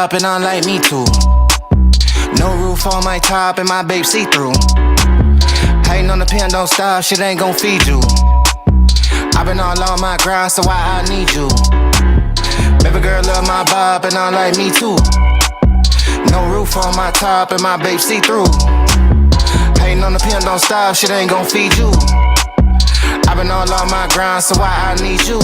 bop and I'm like me too. No roof on my top and my babe see-through. Hating on the pen, don't stop, shit ain't gon' feed you. I been all on my grind, so why I need you? Baby girl love my bop and I'm like me too. No roof on my top and my babe see-through. Hating on the pen, don't stop, shit ain't gon' feed you. I been all on my grind, so why I need you?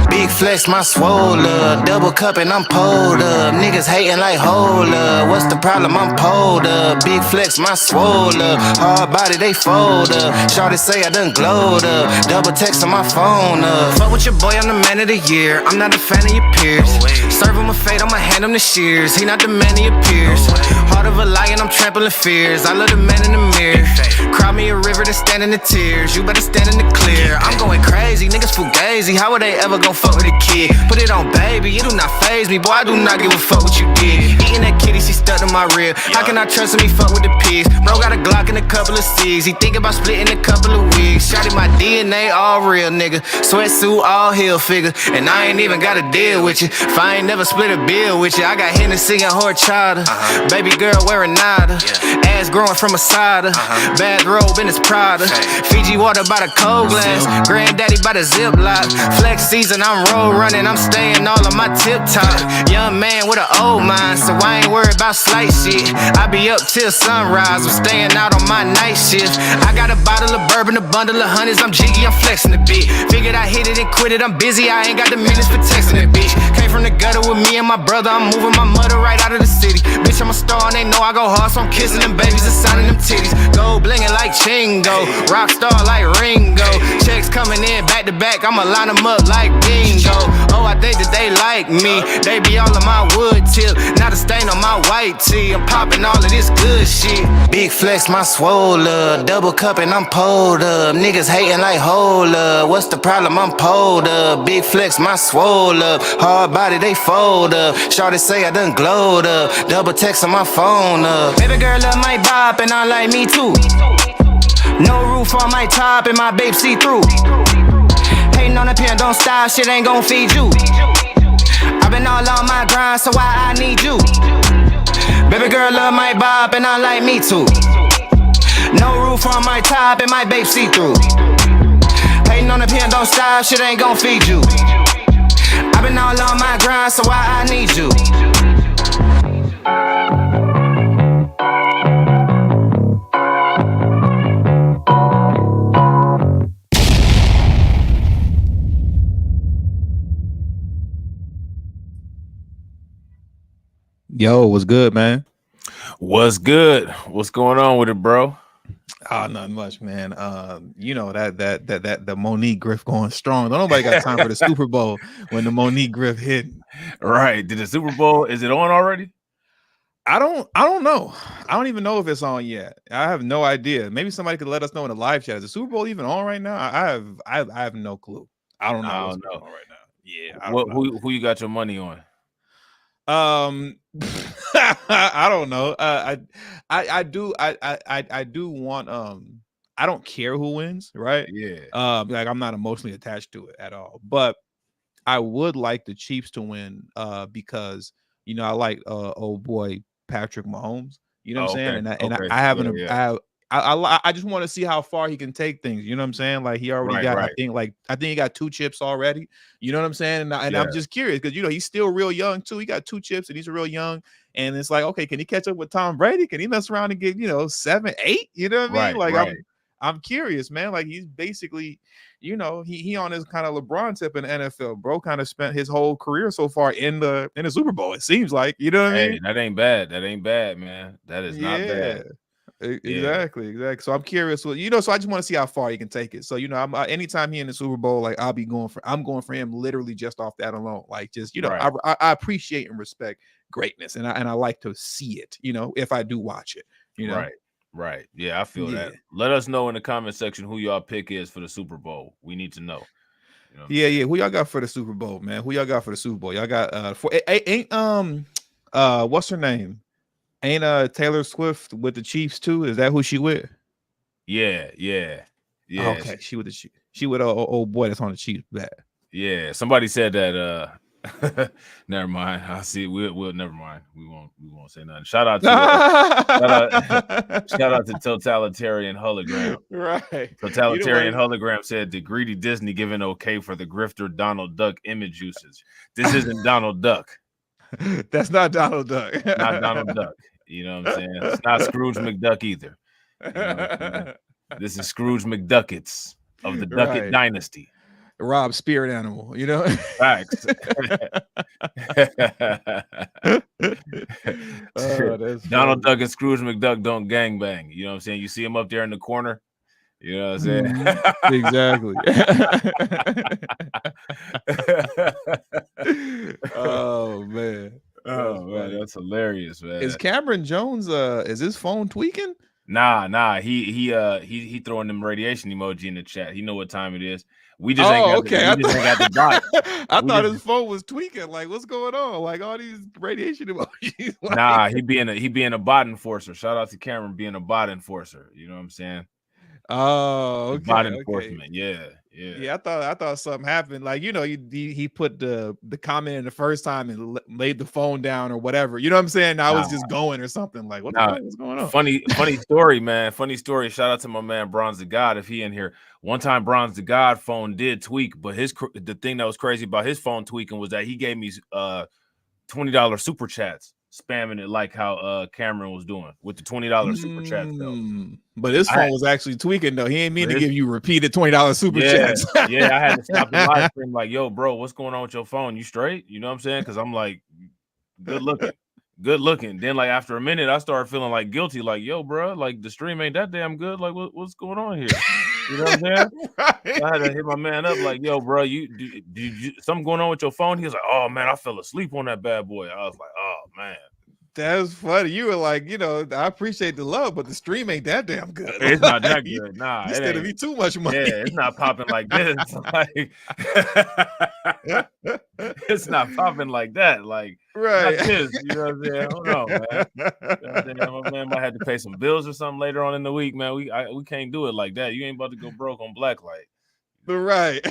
Big flex, my swole up. Double cup and I'm pulled up. Niggas hating like hold up. What's the problem? I'm pulled up. Big flex, my swole up. Hard body, they fold up. Shawty say I done glowed up. Double text on my phone up. Fuck with your boy, I'm the man of the year. I'm not a fan of your peers. Serve him a fate, I'ma hand him the shears. He not the man of your peers. Heart of a lion, I'm trampling fears. I love the man in the mirror. Cry me a river to stand in the tears. You better stand in the clear. I'm going crazy, niggas fugazi. How would they ever gon' fuck with a kid? Put it on baby, it do not faze me. Boy, I do not give a fuck what you did. Eating that kitty, she stuck to my rib. How can I trust him? He fuck with the pigs. Bro got a Glock and a couple of C's. He think about splitting a couple of wigs. Shotty my DNA all real, nigga. Sweatsuit all heel figure. And I ain't even gotta deal with you. If I ain't never split a bill with you. I got Hennessy and horchata. Baby girl wearing nada. Ass growing from a cider. Bathrobe in his Prada. Fiji water by the cold glass. Granddaddy by the Ziploc. Flex season, I'm roll running. I'm staying all on my tip top. Young man with an old mind, so I ain't worried about slight shit. I be up till sunrise. I'm staying out on my night shift. I got a bottle of bourbon, a bundle of honeys. I'm jiggy, I'm flexing a bit. Figured I hit it and quit it. I'm busy, I ain't got the minutes for texting that bitch. Came from the gutter with me and my brother. I'm moving my mother right out of the city. Bitch, I'm a star and they know I go hard, so I'm kissing them babies and signing them titties. Gold blinging like Chingo, rock star like Ringo. Checks coming in back to back, I'ma line them up like bingo. Oh, I think that they like me. They be all on my wood tip, not a stain on my white tee. I'm popping all of this good shit. Big flex, my swole up. Double cup and I'm pulled up. Niggas hating like hold up. What's the problem? I'm pulled up. Big flex, my swole up. Hard body, they fold up. Shawty say I done glowed up. Double text on my phone up. Baby girl love my bop and I like me too. No roof on my top and my babe see through. Hating on the pen, don't stop, shit ain't gon' feed you. I been all on my grind, so why I need you? Baby girl love my bop and I like me too. No roof on my top and my babe see through. Hating on the pen, don't stop, shit ain't gon' feed you. I been all on my grind, so why I need you? Yo, what's good, man? What's good? What's going on with it, bro? Not much, man. You know that the Monique Griff going strong. Don't nobody got time for the Super Bowl when the Monique Griff hit. Right. Did the Super Bowl, is it on already? I don't know. I don't even know if it's on yet. I have no idea. Maybe somebody could let us know in the live chat. Is the Super Bowl even on right now? I have no clue. I don't know. I don't what's know going on right now. Yeah. I don't know. Who you got your money on? I don't know. I do want I don't care who wins, right? Yeah. Like I'm not emotionally attached to it at all. But I would like the Chiefs to win because you know I like old boy Patrick Mahomes. You know what I'm saying? And I haven't I just want to see how far he can take things. You know what I'm saying? Like he already got, right. I think he got 2 chips already. You know what I'm saying? And I'm just curious because you know he's still real young too. He got 2 chips and he's real young. And it's like, okay, can he catch up with Tom Brady? Can he mess around and get 7, 8? You know what I mean? Like I'm curious, man. Like he's basically, he on his kind of LeBron tip in the NFL, bro. Kind of spent his whole career so far in the Super Bowl. It seems like, you know what I mean? That ain't bad. That ain't bad, man. That is not bad. Exactly. So I'm curious. So I just want to see how far he can take it. So I'm anytime he in the Super Bowl, like I'm going for him literally just off that alone. Like just right. I appreciate and respect greatness, and I like to see it. If I do watch it. Right. Yeah, I feel that. Let us know in the comment section who y'all pick is for the Super Bowl. We need to know. Yeah. Who y'all got for the Super Bowl, man? Who y'all got for the Super Bowl? Y'all got what's her name? Ain't Taylor Swift with the Chiefs too? Is that who she with? Yeah. Okay, she with old boy that's on the Chiefs back. Yeah, somebody said that Never mind. I see. We'll never mind. We won't say nothing. Shout out to Totalitarian Hologram. Right. Totalitarian Hologram said the greedy Disney giving okay for the grifter Donald Duck image usage. This isn't Donald Duck. That's not Donald Duck. Not Donald Duck. You know what I'm saying? It's not Scrooge McDuck either. You know this is Scrooge McDuckets of the Duckett Dynasty. Rob spirit animal, you know. Facts. Donald Duck and Scrooge McDuck don't gangbang. You know what I'm saying? You see him up there in the corner. You know what I'm saying? Exactly. Oh man. Oh man, that's hilarious, man. Is Cameron Jones is his phone tweaking? Nah. He throwing them radiation emoji in the chat. He know what time it is. We just ain't got the bot. I thought his phone was tweaking. Like, what's going on? Like all these radiation emojis. Like... Nah, he being a bot enforcer. Shout out to Cameron being a bot enforcer. You know what I'm saying? Oh, okay. Bot enforcement. Yeah. I thought something happened. Like, you know, he put the comment in the first time and laid the phone down or whatever. You know what I'm saying? I was just going or something. Like, what the fuck is going on? Funny story, man. Funny story. Shout out to my man Bronze the God if he in here. One time Bronze the God phone did tweak, but the thing that was crazy about his phone tweaking was that he gave me $20 super chats, spamming it like how Cameron was doing with the $20 super chats though. But his phone was actually tweaking though. He ain't mean to give you repeated $20 super chats. Yeah, I had to stop the live stream like, yo, bro, what's going on with your phone? You straight? You know what I'm saying? Because I'm like, good looking. Then like after a minute, I started feeling like guilty. Like, yo, bro, like the stream ain't that damn good. Like, what's going on here? You know what I'm saying? Right. So I had to hit my man up like, yo, bro, you something going on with your phone? He was like, oh man, I fell asleep on that bad boy. I was like, oh man. That's funny. You were like, you know, I appreciate the love, but the stream ain't that damn good. It's not that good. Nah, you instead of me too much money. Yeah, it's not popping like this. Like, it's not popping like that. Like, right. This, you know what I'm saying? I don't know, man. You know, my man might have to pay some bills or something later on in the week, man. We can't do it like that. You ain't about to go broke on Blacklight. Right.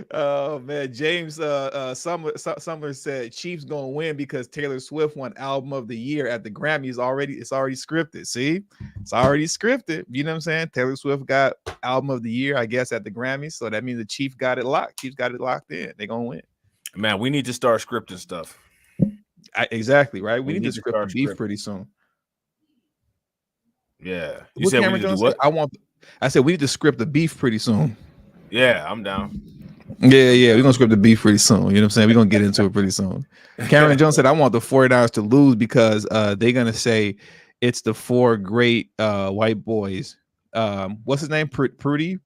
Oh man, James Summer said Chiefs gonna win because Taylor Swift won Album of the Year at the Grammys. It's already scripted. See, it's already scripted. You know what I'm saying? Taylor Swift got Album of the Year, I guess, at the Grammys. So that means the Chiefs got it locked. Chiefs got it locked in. They're gonna win. Man, we need to start scripting stuff. Exactly right. We need to script the beef pretty soon. Yeah, you said we need to do what? I said we need to script the beef pretty soon. Yeah, I'm down. Yeah, we're gonna script the beef pretty soon. You know what I'm saying? We're gonna get into it pretty soon. Cameron Jones said, I want the 49ers to lose because they're gonna say it's the four great white boys. What's his name? Prudy?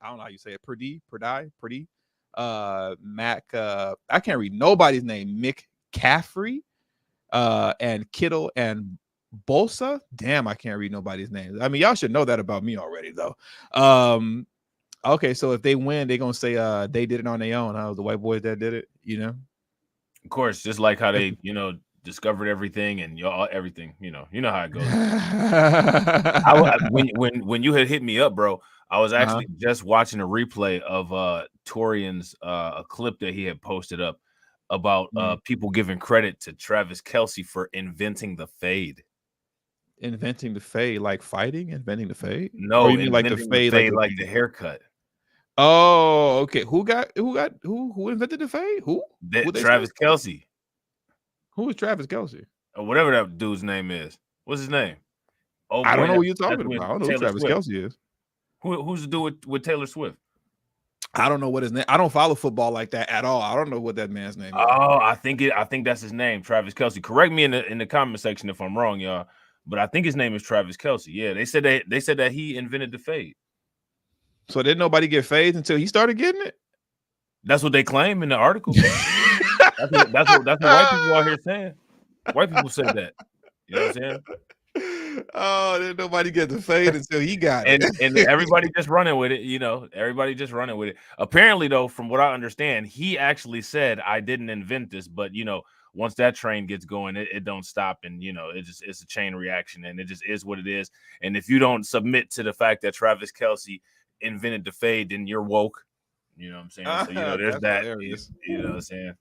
I don't know how you say it. Prudy. Mac. I can't read nobody's name. Mick Caffrey, and Kittle and Bosa. Damn, I can't read nobody's name. I mean, y'all should know that about me already, though. Okay, so if they win, they're gonna say they did it on their own. Huh? The white boys that did it, you know. Of course, just like how they, discovered everything and everything. You know how it goes. When you had hit me up, bro, I was actually just watching a replay of Torian's a clip that he had posted up about people giving credit to Travis Kelce for inventing the fade. Inventing the fade, like fighting, inventing the fade? No, you mean like the fade, like the haircut. Oh, okay. Who invented the fade? Who? Travis Kelce. Who is Travis Kelce? Or whatever that dude's name is. What's his name? Oh, I don't know what you're talking about. I don't know who Travis Kelce is. Who's the dude with Taylor Swift? I don't know what his name. I don't follow football like that at all. I don't know what that man's name is. Oh, I think that's his name, Travis Kelce. Correct me in the comment section if I'm wrong, y'all. But I think his name is Travis Kelce. Yeah, they said that he invented the fade. So didn't nobody get fades until he started getting it? That's what they claim in the article. that's what white people out here saying. White people said that. You know what I'm saying? Oh, didn't nobody get the fade until he got it. And everybody just running with it, everybody just running with it. Apparently, though, from what I understand, he actually said, I didn't invent this, but once that train gets going, it don't stop, and it's a chain reaction, and it just is what it is. And if you don't submit to the fact that Travis Kelce invented the fade, then you're woke. You know what I'm saying? So, you know, there's that. Hilarious. You know what I'm saying?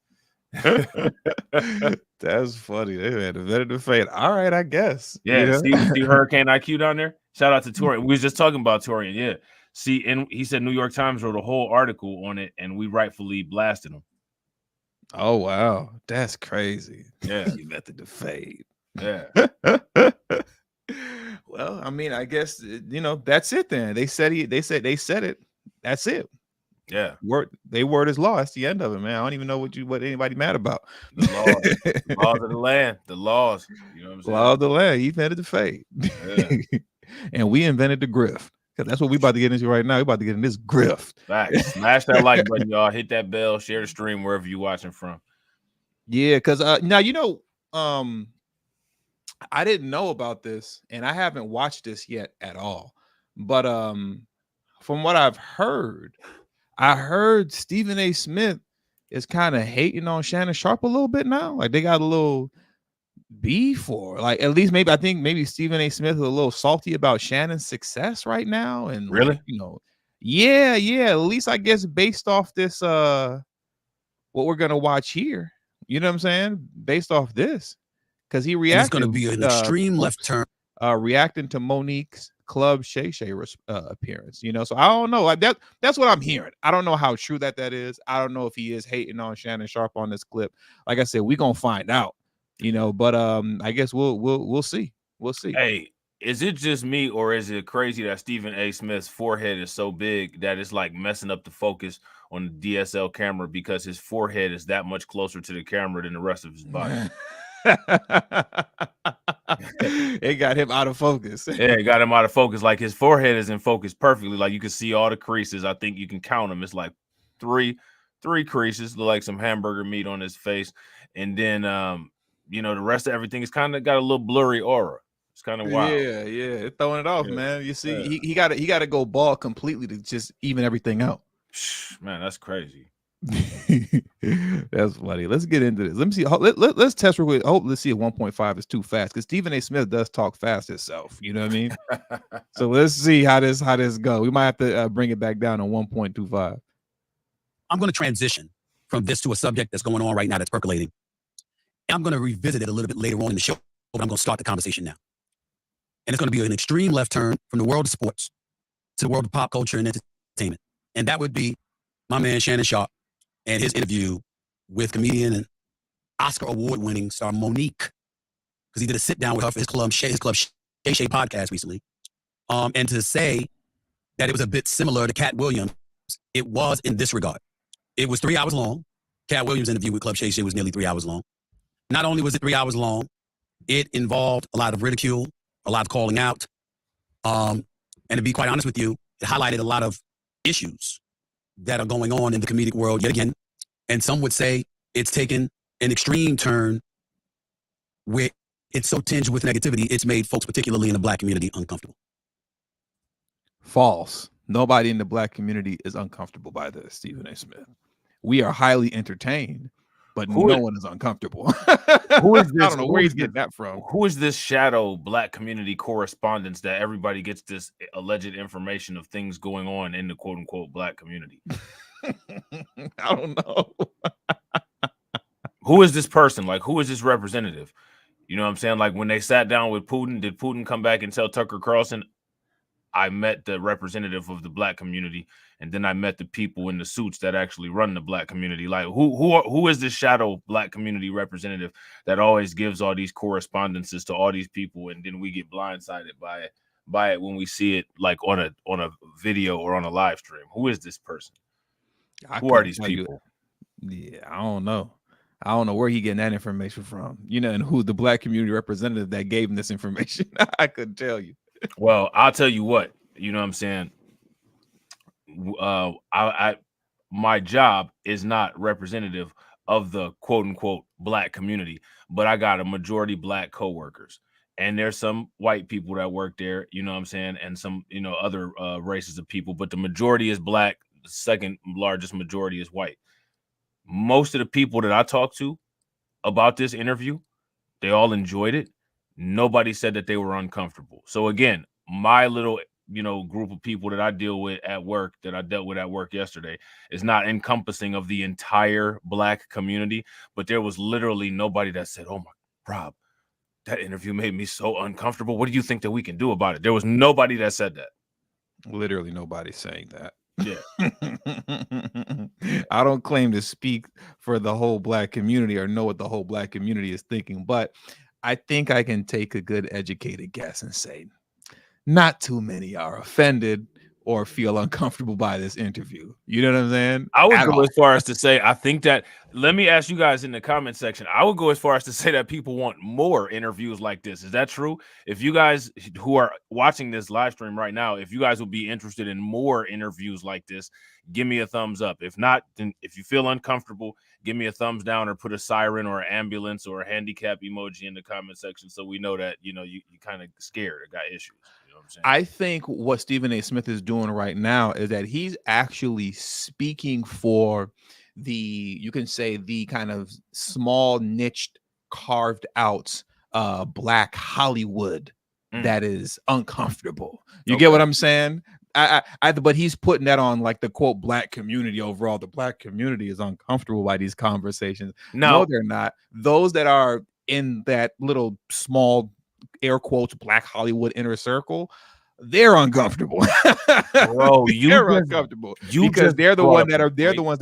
That's funny. They had invented the fade. All right, I guess. Yeah, you know? see Hurricane IQ down there? Shout out to Torian. We was just talking about Torian. Yeah. See, and he said New York Times wrote a whole article on it, and we rightfully blasted him. Oh, wow. That's crazy. Yeah. You invented the fade. Yeah. Well, I mean, I guess, you know, that's it then. They said it. That's it. Yeah. Word is law. That's the end of it, man. I don't even know what anybody mad about. The laws of the land. The laws. You know what I'm saying? Law of the land. He invented the fade. Yeah. And we invented the grift. Because that's what we about to get into right now. We're about to get in this grift. Facts. Smash that like button, y'all. Hit that bell. Share the stream wherever you're watching from. Yeah, because now you know, I didn't know about this, and I haven't watched this yet at all. But from what I've heard, I heard Stephen A. Smith is kind of hating on Shannon Sharp a little bit now. Like they got a little beef, or like at least I think maybe Stephen A. Smith is a little salty about Shannon's success right now. And really, like, you know, yeah. At least I guess based off this, what we're gonna watch here. You know what I'm saying? Based off this, because he reacted. It's going to be an extreme left turn. Reacting to Monique's Club Shay Shay appearance, you know. So I don't know. Like that's what I'm hearing. I don't know how true that is. I don't know if he is hating on Shannon Sharp on this clip. Like I said, we're gonna find out, you know. But I guess we'll see. We'll see. Hey, is it just me, or is it crazy that Stephen A. Smith's forehead is so big that it's like messing up the focus on the DSL camera because his forehead is that much closer to the camera than the rest of his body? It got him out of focus. Yeah, it got him out of focus. Like his forehead is in focus perfectly. Like you can see all the creases. I think you can count them. It's like three creases, look like some hamburger meat on his face. And then you know, the rest of everything is kind of got a little blurry aura. It's kind of wild. Yeah, it's throwing it off, man. You see, he got to go bald completely to just even everything out. Man, that's crazy. That's funny. Let's get into this. Let me see. Let's test real quick. Let's see if 1.5 is too fast, because Stephen A. Smith does talk fast himself. You know what I mean? So let's see how this go. We might have to bring it back down to 1.25. I'm going to transition from this to a subject that's going on right now that's percolating. And I'm going to revisit it a little bit later on in the show, but I'm going to start the conversation now. And it's going to be an extreme left turn from the world of sports to the world of pop culture and entertainment. And that would be my man Shannon Sharp and his interview with comedian and Oscar award-winning star Monique, because he did a sit-down with her for his Club Shay Shay podcast recently. And to say that it was a bit similar to Cat Williams, it was in this regard. It was 3 hours long. Cat Williams' interview with Club Shay Shay was nearly 3 hours long. Not only was it 3 hours long, it involved a lot of ridicule, a lot of calling out. And to be quite honest with you, it highlighted a lot of issues that are going on in the comedic world yet again. And some would say it's taken an extreme turn where it's so tinged with negativity, it's made folks, particularly in the Black community, uncomfortable. False. Nobody in the Black community is uncomfortable by this, Stephen A. Smith. We are highly entertained, but no one is uncomfortable. Who is this? I don't know where he's getting that from. Who is this shadow Black community correspondence that everybody gets this alleged information of things going on in the quote unquote Black community? I don't know. Who is this person? Like, who is this representative? You know what I'm saying? Like when they sat down with Putin, did Putin come back and tell Tucker Carlson, I met the representative of the Black community, and then I met the people in the suits that actually run the Black community? Like, who is this shadow Black community representative that always gives all these correspondences to all these people, and then we get blindsided by it when we see it like on a video or on a live stream? Who is this person? Who are these people? Yeah, I don't know. I don't know where he getting that information from. You know, and who's the Black community representative that gave him this information? I couldn't tell you. Well, I'll tell you what, you know what I'm saying? My job is not representative of the quote unquote Black community, but I got a majority Black coworkers, and there's some white people that work there, you know what I'm saying? And some, you know, other races of people, but the majority is Black. The second largest majority is white. Most of the people that I talked to about this interview, they all enjoyed it. Nobody said that they were uncomfortable. So again, my little group of people that I deal with at work, that I dealt with at work yesterday, is not encompassing of the entire Black community. But there was literally nobody that said, "Oh my, Rob, that interview made me so uncomfortable. What do you think that we can do about it?" There was nobody that said that. Literally nobody saying that. Yeah. I don't claim to speak for the whole Black community or know what the whole Black community is thinking, but I think I can take a good educated guess and say not too many are offended or feel uncomfortable by this interview. You know what I'm saying? I would go as far as to say, I think that, let me ask you guys in the comment section, I would go as far as to say that people want more interviews like this. Is that true? If you guys who are watching this live stream right now, if you guys would be interested in more interviews like this, give me a thumbs up. If not, then if you feel uncomfortable, give me a thumbs down or put a siren or an ambulance or a handicap emoji in the comment section so we know that, you kind of scared or got issues. You know what I'm saying? I think what Stephen A. Smith is doing right now is that he's actually speaking for you can say the kind of small niched carved out Black Hollywood that is uncomfortable. You get what I'm saying? But he's putting that on like the quote Black community overall. The Black community is uncomfortable by these conversations. No, they're not. Those that are in that little small air quotes Black Hollywood inner circle, they're uncomfortable. Bro, they're uncomfortable because they're the ones that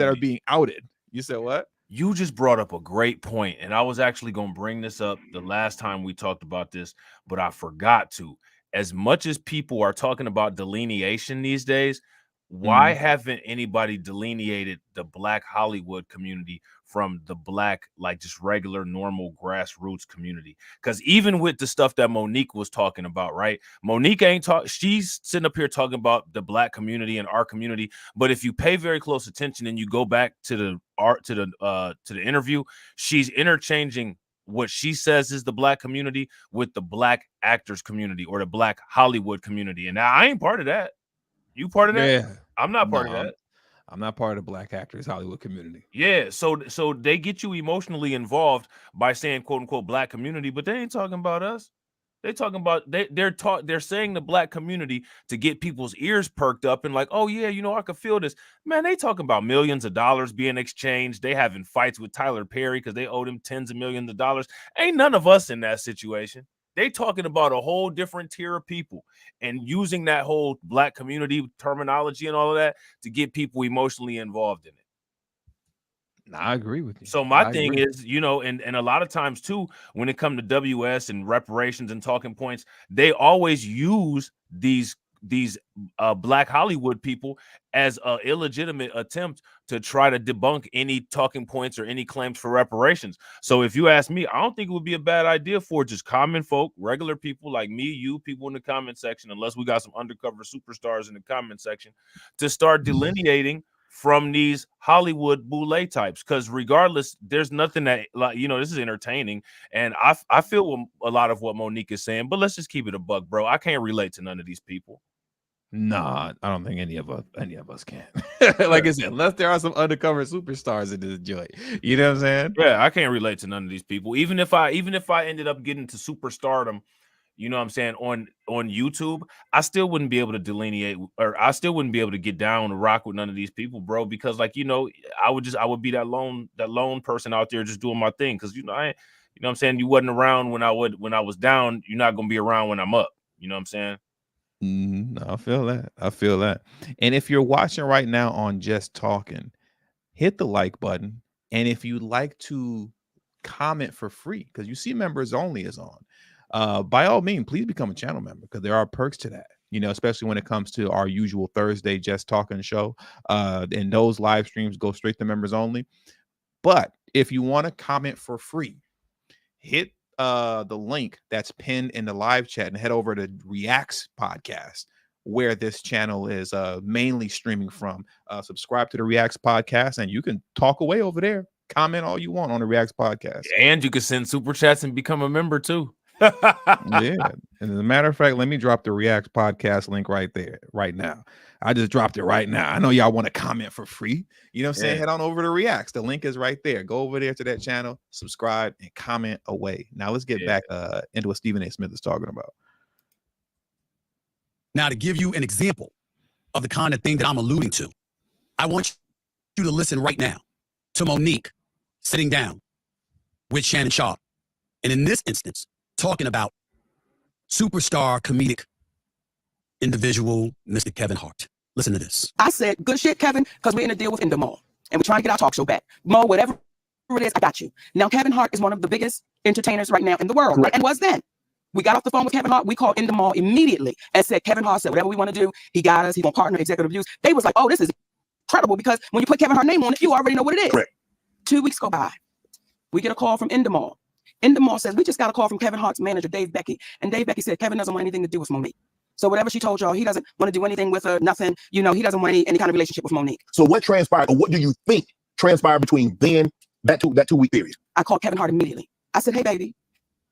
are being outed. You said what? You just brought up a great point, and I was actually going to bring this up the last time we talked about this, but I forgot to. As much as people are talking about delineation these days, why haven't anybody delineated the Black Hollywood community from the Black, like just regular, normal grassroots community? Because even with the stuff that Monique was talking about, right? Monique ain't she's sitting up here talking about the Black community and our community. But if you pay very close attention and you go back to the interview, she's interchanging what she says is the Black community with the Black actors community or the Black Hollywood community. And now I ain't part of that. You part of that? Yeah. I'm not part of that. I'm not part of the Black actors Hollywood community. Yeah, so they get you emotionally involved by saying quote unquote Black community, but they ain't talking about us. They talking about they're saying the Black community to get people's ears perked up and like, oh yeah, I could feel this. Man, they talking about millions of dollars being exchanged. They having fights with Tyler Perry because they owed him tens of millions of dollars. Ain't none of us in that situation. They talking about a whole different tier of people and using that whole Black community terminology and all of that to get people emotionally involved in it. I agree with you. So my thing is, and a lot of times too, when it comes to WS and reparations and talking points, they always use these Black Hollywood people as an illegitimate attempt to try to debunk any talking points or any claims for reparations. So if you ask me, I don't think it would be a bad idea for just common folk, regular people like me, you, people in the comment section, unless we got some undercover superstars in the comment section, to start delineating from these Hollywood boule types. Because regardless, there's nothing that, this is entertaining. And I feel a lot of what Monique is saying, but let's just keep it a buck, bro. I can't relate to none of these people. Nah, I don't think any of us can. Like I said, unless there are some undercover superstars in this joint. You know what I'm saying? Yeah, I can't relate to none of these people. Even if I ended up getting to superstardom, you know what I'm saying, on YouTube, I still wouldn't be able to delineate, or I still wouldn't be able to get down or rock with none of these people, bro, because I would be that lone person out there just doing my thing. Because what I'm saying, you wasn't around when I was down, you're not gonna be around when I'm up. You know what I'm saying? I feel that. And if you're watching right now on Just Talkin, hit the like button. And if you'd like to comment for free, because you see members only is on, by all means, please become a channel member, because there are perks to that, especially when it comes to our usual Thursday Just Talkin show. And those live streams go straight to members only. But if you want to comment for free, hit the link that's pinned in the live chat and head over to Reacts podcast, where this channel is mainly streaming from. Subscribe to the Reacts podcast, and you can talk away over there. Comment all you want on the Reacts podcast, and you can send super chats and become a member too. Yeah, and as a matter of fact, let me drop the Reacts podcast link right there, right now. I just dropped it right now. I know y'all want to comment for free. You know what I'm saying? Head on over to Reacts. The link is right there. Go over there to that channel, subscribe, and comment away. Now let's get back into what Stephen A. Smith is talking about. Now, to give you an example of the kind of thing that I'm alluding to, I want you to listen right now to Monique sitting down with Shannon Sharpe. And in this instance, talking about superstar comedic individual, Mr. Kevin Hart. Listen to this. I said, good shit, Kevin, because we're in a deal with Endemol. And we're trying to get our talk show back. Mo, whatever it is, I got you. Now, Kevin Hart is one of the biggest entertainers right now in the world. Right? And was then. We got off the phone with Kevin Hart. We called Endemol immediately and said, Kevin Hart said, whatever we want to do, he got us. He's going to partner executive views. They was like, oh, this is incredible because when you put Kevin Hart's name on it, you already know what it is. Correct. 2 weeks go by. We get a call from Endemol. Endemol says, we just got a call from Kevin Hart's manager, Dave Becky. And Dave Becky said, Kevin doesn't want anything to do with Monique. So whatever she told y'all, he doesn't want to do anything with her, nothing. You know, he doesn't want any kind of relationship with Monique. So what transpired, or what do you think transpired between then, that 2 week period? I called Kevin Hart immediately. I said, hey, baby,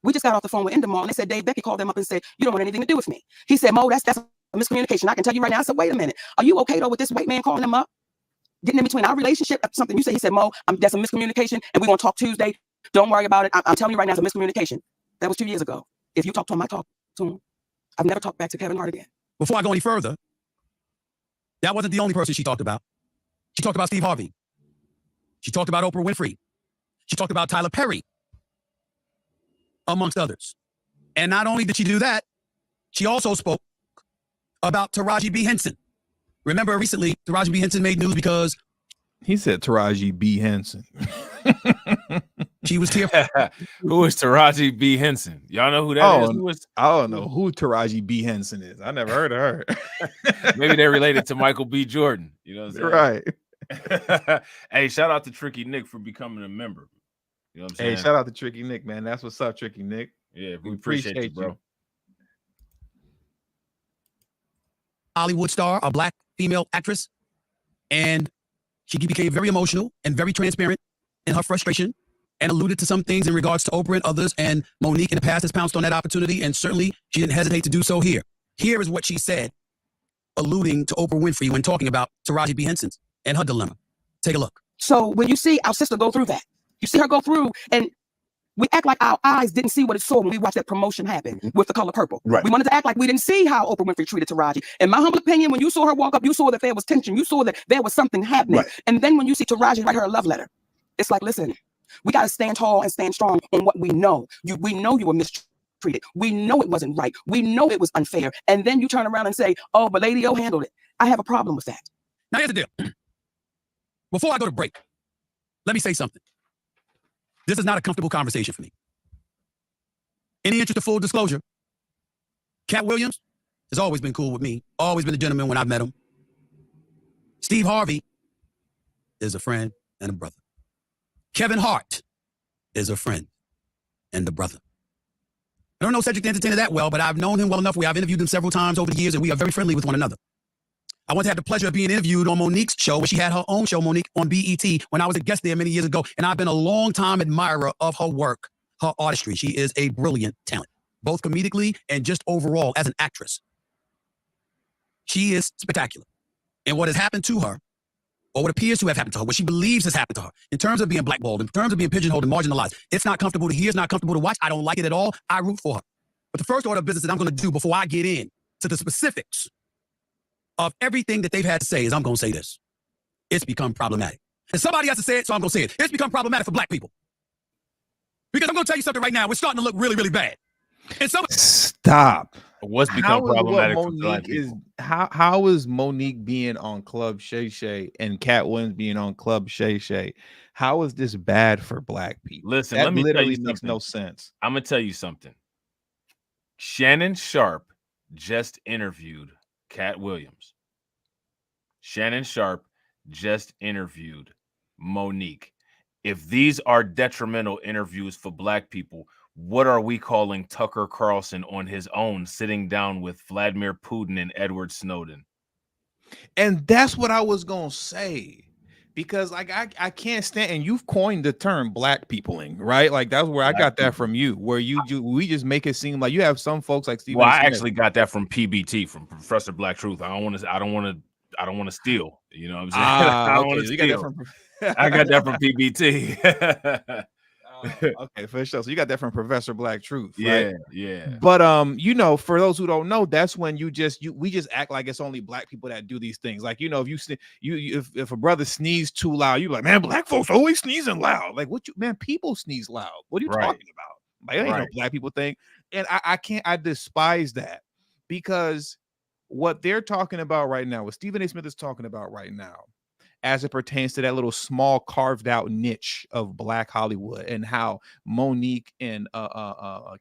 we just got off the phone with Endemol. And they said, Dave Becky called them up and said, you don't want anything to do with me. He said, Mo, that's a miscommunication. I can tell you right now. I said, wait a minute. Are you okay, though, with this white man calling them up? Getting in between our relationship, something you said. He said, Mo, that's a miscommunication, and we're going to talk Tuesday. Don't worry about it. I'm telling you right now, it's a miscommunication. That was 2 years ago. If you talk to him, I talk to him. I've never talked back to Kevin Hart again. Before I go any further, that wasn't the only person she talked about. She talked about Steve Harvey. She talked about Oprah Winfrey. She talked about Tyler Perry, amongst others. And not only did she do that, she also spoke about Taraji B. Henson. Remember recently, Taraji B. Henson made news because he said Taraji B. Henson. She was here. Who is Taraji B. Henson? Y'all know who that is? I don't know who Taraji B. Henson is. I never heard of her. Maybe they're related to Michael B. Jordan. You know what I'm saying? Right. Hey, shout out to Tricky Nick for becoming a member. You know what I'm saying? Hey, shout out to Tricky Nick, man. That's what's up, Tricky Nick. Yeah, we appreciate you, bro. Hollywood star, a black female actress, and she became very emotional and very transparent in her frustration and alluded to some things in regards to Oprah and others, and Monique in the past has pounced on that opportunity, and certainly she didn't hesitate to do so here. Here is what she said, alluding to Oprah Winfrey when talking about Taraji B. Henson and her dilemma. Take a look. So when you see our sister go through that, you see her go through, and we act like our eyes didn't see what it saw when we watched that promotion happen with The Color Purple. Right. We wanted to act like we didn't see how Oprah Winfrey treated Taraji. In my humble opinion, when you saw her walk up, you saw that there was tension. You saw that there was something happening. Right. And then when you see Taraji write her a love letter, it's like, listen, we got to stand tall and stand strong on what we know. We know you were mistreated. We know it wasn't right. We know it was unfair. And then you turn around and say, oh, but Lady O handled it. I have a problem with that. Now, here's the deal. Before I go to break, let me say something. This is not a comfortable conversation for me. In the interest of full disclosure, Cat Williams has always been cool with me, always been a gentleman when I've met him. Steve Harvey is a friend and a brother. Kevin Hart is a friend and a brother. I don't know Cedric the Entertainer that well, but I've known him well enough where I've interviewed him several times over the years, and we are very friendly with one another. I once had the pleasure of being interviewed on Monique's show, where she had her own show, Monique, on BET, when I was a guest there many years ago, and I've been a long-time admirer of her work, her artistry. She is a brilliant talent, both comedically and just overall as an actress. She is spectacular. And what has happened to her, or what appears to have happened to her, what she believes has happened to her, in terms of being blackballed, in terms of being pigeonholed and marginalized, it's not comfortable to hear, it's not comfortable to watch. I don't like it at all. I root for her. But the first order of business that I'm going to do before I get in to the specifics of everything that they've had to say is I'm going to say this. It's become problematic. And somebody has to say it, so I'm going to say it. It's become problematic for black people. Because I'm going to tell you something right now. We're starting to look really, really bad. And Stop. What's become problematic for black people? How is Monique being on Club Shay Shay and Cat Williams being on Club Shay Shay? How is this bad for black people? Listen, that let me literally tell you makes something. no sense. I'm going to tell you something. Shannon Sharpe just interviewed Cat Williams. Shannon Sharpe just interviewed Monique. If these are detrimental interviews for black people, what are we calling Tucker Carlson on his own, sitting down with Vladimir Putin and Edward Snowden? And that's what I was going to say. Because like I can't stand, and you've coined the term black peopling, right? Like that's where I got that from you, where we just make it seem like you have some folks like Steve. Well, I actually got that from PBT, from Professor Black Truth. I don't want to steal. You know what I'm saying? I don't want to steal. I got that from PBT. Okay, for sure. So you got that from Professor Black Truth, yeah, right? yeah. But you know, for those who don't know, that's when we just act like it's only black people that do these things. Like, you know, if a brother sneezes too loud, you like, man, black folks always sneezing loud. Like, what you, man? People sneeze loud. What are you talking about? Like, ain't no black people thing. And I despise that, because what they're talking about right now, what Stephen A. Smith is talking about right now, as it pertains to that little small carved out niche of Black Hollywood, and how Monique and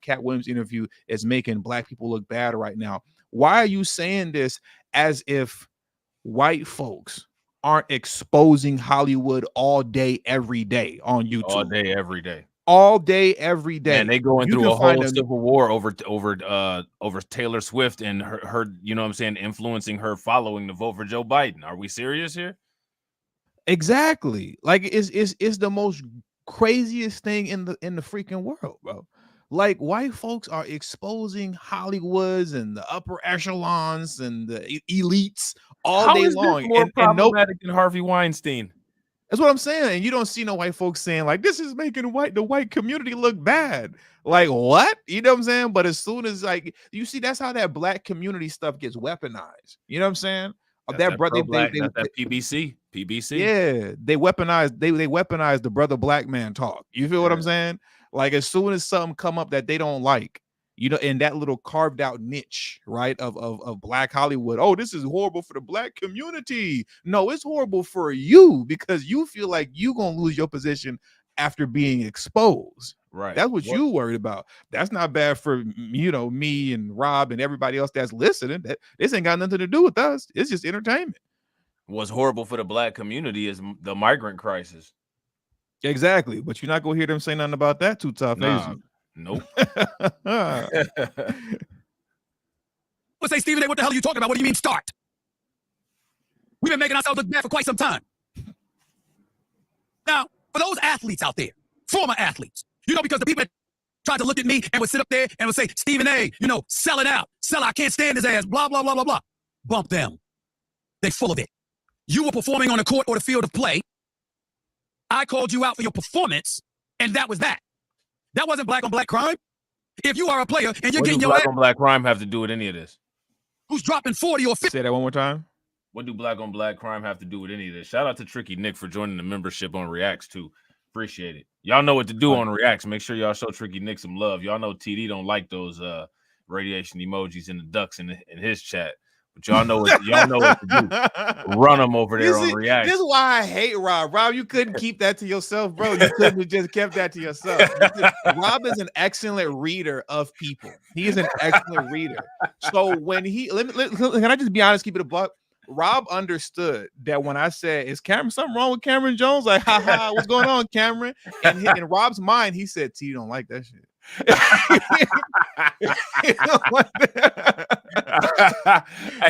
Cat Williams interview is making black people look bad right now. Why are you saying this as if white folks aren't exposing Hollywood all day, every day on YouTube? All day, every day. All day, every day. And they going through a whole civil war over Taylor Swift and her, you know what I'm saying, influencing her following to vote for Joe Biden. Are we serious here? Exactly. Like, it's the most craziest thing in the freaking world, bro. Like, white folks are exposing Hollywoods and the upper echelons and the elites all day long. This more problematic than Harvey Weinstein? That's what I'm saying. And you don't see no white folks saying like, this is making the white community look bad. Like, what? You know what I'm saying? But as soon as, like, you see, that's how that black community stuff gets weaponized. You know what I'm saying? That's that PBC. Yeah, they weaponize the brother black man talk. You feel what I'm saying? Like, as soon as something come up that they don't like, you know, in that little carved out niche, right, of Black Hollywood. Oh, this is horrible for the black community. No, it's horrible for you, because you feel like you're gonna lose your position after being exposed. Right. That's what you worried about. That's not bad for, you know, me and Rob and everybody else that's listening. This ain't got nothing to do with us. It's just entertainment. What's horrible for the black community is the migrant crisis. Exactly. But you're not gonna hear them say nothing about that too tough. Nope. We'll say, Stephen A., what the hell are you talking about? What do you mean start? We've been making ourselves look bad for quite some time. Now, for those athletes out there, former athletes, you know, because the people that tried to look at me and would sit up there and would say, Stephen A., you know, sell it out. I can't stand his ass, blah, blah, blah, blah, blah. Bump them. They full of it. You were performing on the court or the field of play. I called you out for your performance, and that was that. That wasn't black on black crime. If you are a player and you're getting your black on black crime have to do with any of this? Who's dropping 40 or 50? Say that one more time. What do black on black crime have to do with any of this? Shout out to Tricky Nick for joining the membership on Reacts too. Appreciate it. Y'all know what to do on Reacts. Make sure y'all show Tricky Nick some love. Y'all know TD don't like those radiation emojis and the ducks in his chat. But y'all know what to do. Run them over there on React. This is why I hate Rob. Rob, you couldn't keep that to yourself, bro. You couldn't have just kept that to yourself. Rob is an excellent reader of people. He is an excellent reader. So when can I just be honest, keep it a buck? Rob understood that when I said, is something wrong with Cameron Jones? Like, haha, what's going on, Cameron? And in Rob's mind, he said, T, you don't like that shit.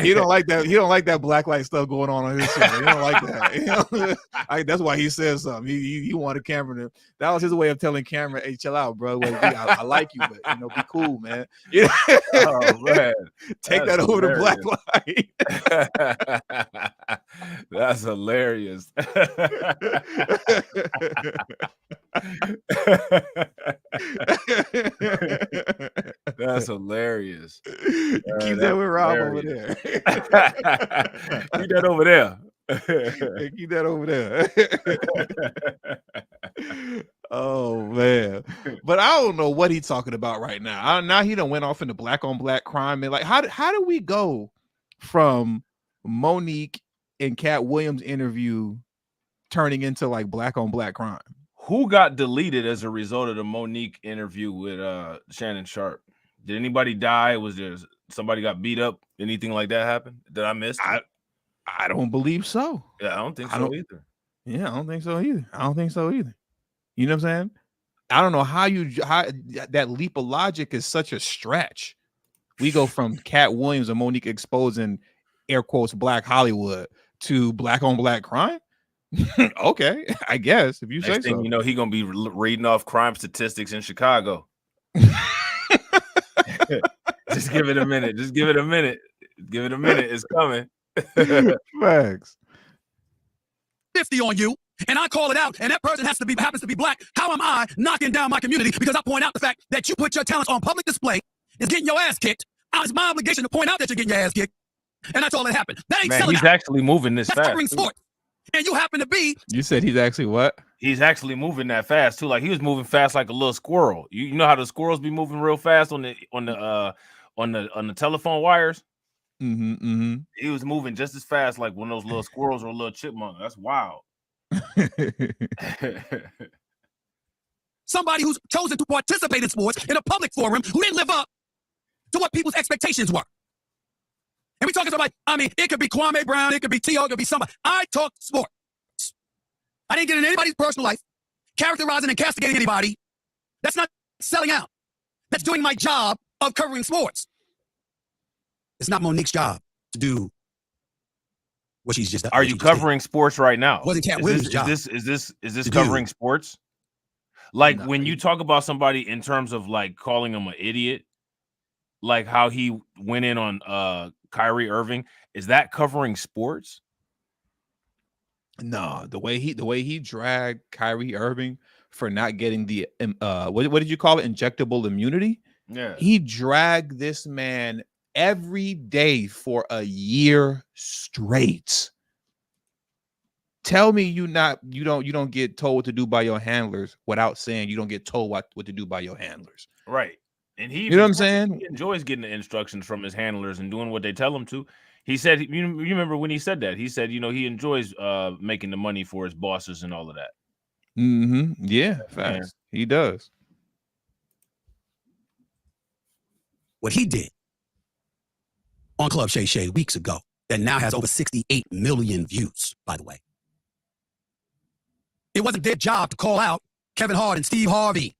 He don't like that. He don't like that black light stuff going on his channel. He don't like that. That's why he says something. He wanted Cameron to. That was his way of telling Cameron, "Hey, chill out, bro. Well, I like you, but be cool, man." Oh man, take that over to black light. That's hilarious. That's hilarious. Keep that with Rob over there. Keep that over there. Keep that over there. Oh man, but I don't know what he's talking about right now. Now he done went off into black on black crime, and like, how do we go from Monique and Cat Williams interview turning into like black on black crime? Who got deleted as a result of the Monique interview with Shannon Sharp? Did anybody die? Was there somebody got beat up? Anything like that happen that I missed? I don't believe so. Yeah, I don't think so either. Yeah, I don't think so either. You know what I'm saying? I don't know how that leap of logic is such a stretch. We go from Cat Williams and Monique exposing air quotes black Hollywood to black on black crime. Okay, I guess if you say so. You know, he gonna be reading off crime statistics in Chicago. Just give it a minute. It's coming. Facts. 50 on you. and I call it out, and that person happens to be black, how am I knocking down my community because I point out the fact that you put your talents on public display, is getting your ass kicked. It's my obligation to point out that you're getting your ass kicked, and that's all that happened. That ain't selling out. He's actually moving this that's fast. Covering sports. And you happen to be. You said he's actually what? He's actually moving that fast too. Like he was moving fast like a little squirrel. You know how the squirrels be moving real fast on the telephone wires? He was moving just as fast like one of those little squirrels or a little chipmunk. That's wild. Somebody who's chosen to participate in sports in a public forum who didn't live up to what people's expectations were. And we talking about, it could be Kwame Brown, it could be T.O., it could be somebody. I talk sports. I didn't get into anybody's personal life, characterizing and castigating anybody. That's not selling out. That's doing my job of covering sports. It's not Monique's job to do what she's just done. Are you covering sports right now? Wasn't Cat Williams' job. Is this covering sports? Like when you talk about somebody in terms of like calling them an idiot, like how he went in on Kyrie Irving, is that covering sports? No, the way he dragged Kyrie Irving for not getting the what did you call it? Injectable immunity? Yeah. He dragged this man every day for a year straight. Tell me you don't get told what to do by your handlers without saying you don't get told what to do by your handlers. Right. And you know what I'm saying? He enjoys getting the instructions from his handlers and doing what they tell him to. He said, you remember when he said that? He said, he enjoys making the money for his bosses and all of that. Yeah, facts. He does. What he did on Club Shay Shay weeks ago that now has over 68 million views, by the way. It wasn't their job to call out Kevin Hart and Steve Harvey.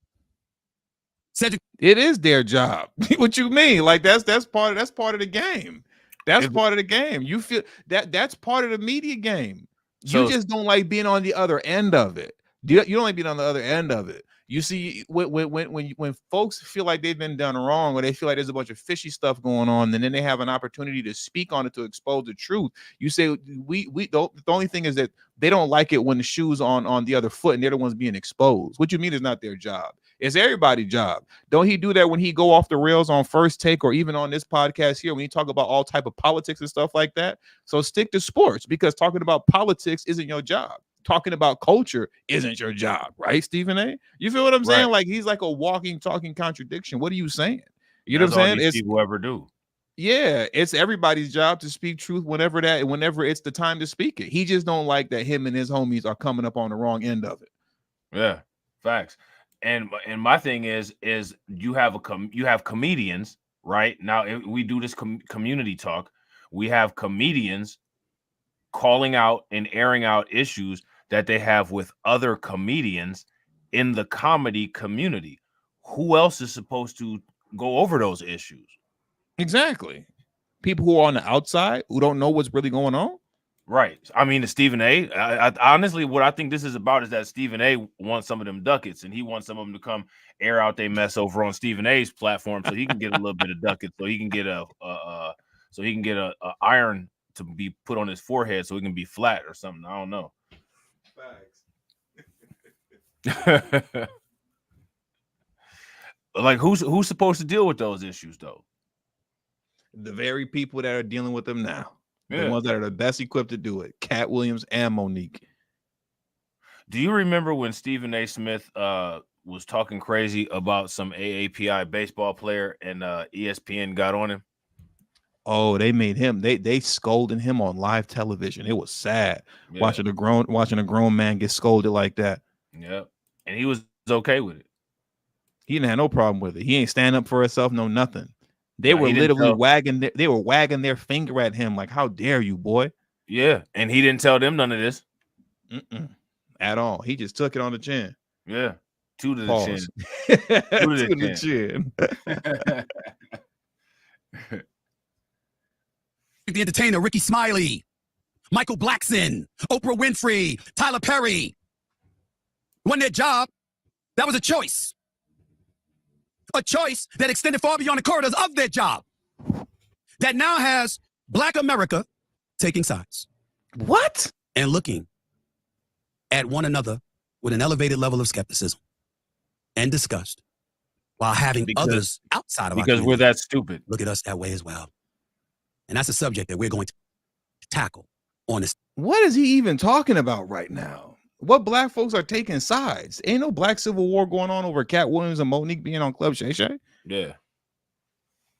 It is their job. What you mean? Like that's part of the game. That's part of the game. You feel that's part of the media game. You just don't like being on the other end of it. You don't like being on the other end of it. You see, when folks feel like they've been done wrong or they feel like there's a bunch of fishy stuff going on, and then they have an opportunity to speak on it to expose the truth. You say the only thing is that they don't like it when the shoe's on the other foot and they're the ones being exposed. What you mean is not their job. It's everybody's job. Don't he do that when he go off the rails on First Take or even on this podcast here when he talk about all type of politics and stuff like that? So stick to sports, because talking about politics isn't your job. Talking about culture isn't your job, right, Stephen A? You feel what I'm saying? Like he's like a walking, talking contradiction. What are you saying? You know what I'm saying? It's people ever do. Yeah, it's everybody's job to speak truth whenever it's the time to speak it. He just don't like that him and his homies are coming up on the wrong end of it. Yeah, facts. And my thing is you have comedians, right? Now we do this community talk. We have comedians calling out and airing out issues that they have with other comedians in the comedy community. Who else is supposed to go over those issues? Exactly. People who are on the outside who don't know what's really going on. Right. I mean, Stephen A. I honestly, what I think this is about is that Stephen A. wants some of them ducats, and he wants some of them to come air out their mess over on Stephen A.'s platform, so he can get a little bit of ducats, so he can get a iron to be put on his forehead, so he can be flat or something. I don't know. Facts. Like who's supposed to deal with those issues though? The very people that are dealing with them now. Yeah. The ones that are the best equipped to do it. Cat Williams and Monique. Do you remember when Stephen A. Smith was talking crazy about some AAPI baseball player and ESPN got on him? Oh, they made him. They scolded him on live television. It was sad watching a grown man get scolded like that. Yeah, and he was okay with it. He didn't have no problem with it. He ain't stand up for himself, no nothing. They were literally wagging their finger at him like, "How dare you, boy?" Yeah, and he didn't tell them none of this at all. He just took it on the chin. Yeah, to the chin. to the chin. The entertainer Ricky Smiley, Michael Blackson, Oprah Winfrey, Tyler Perry. Wasn't their job. That was a choice. A choice that extended far beyond the corridors of their job. That now has Black America taking sides. What? And looking at one another with an elevated level of skepticism and disgust, while having others outside of our community we're that stupid look at us that way as well. And that's a subject that we're going to tackle on this. What is he even talking about right now? What black folks are taking sides? Ain't no black civil war going on over Cat Williams and Monique being on Club Shay Shay. Yeah.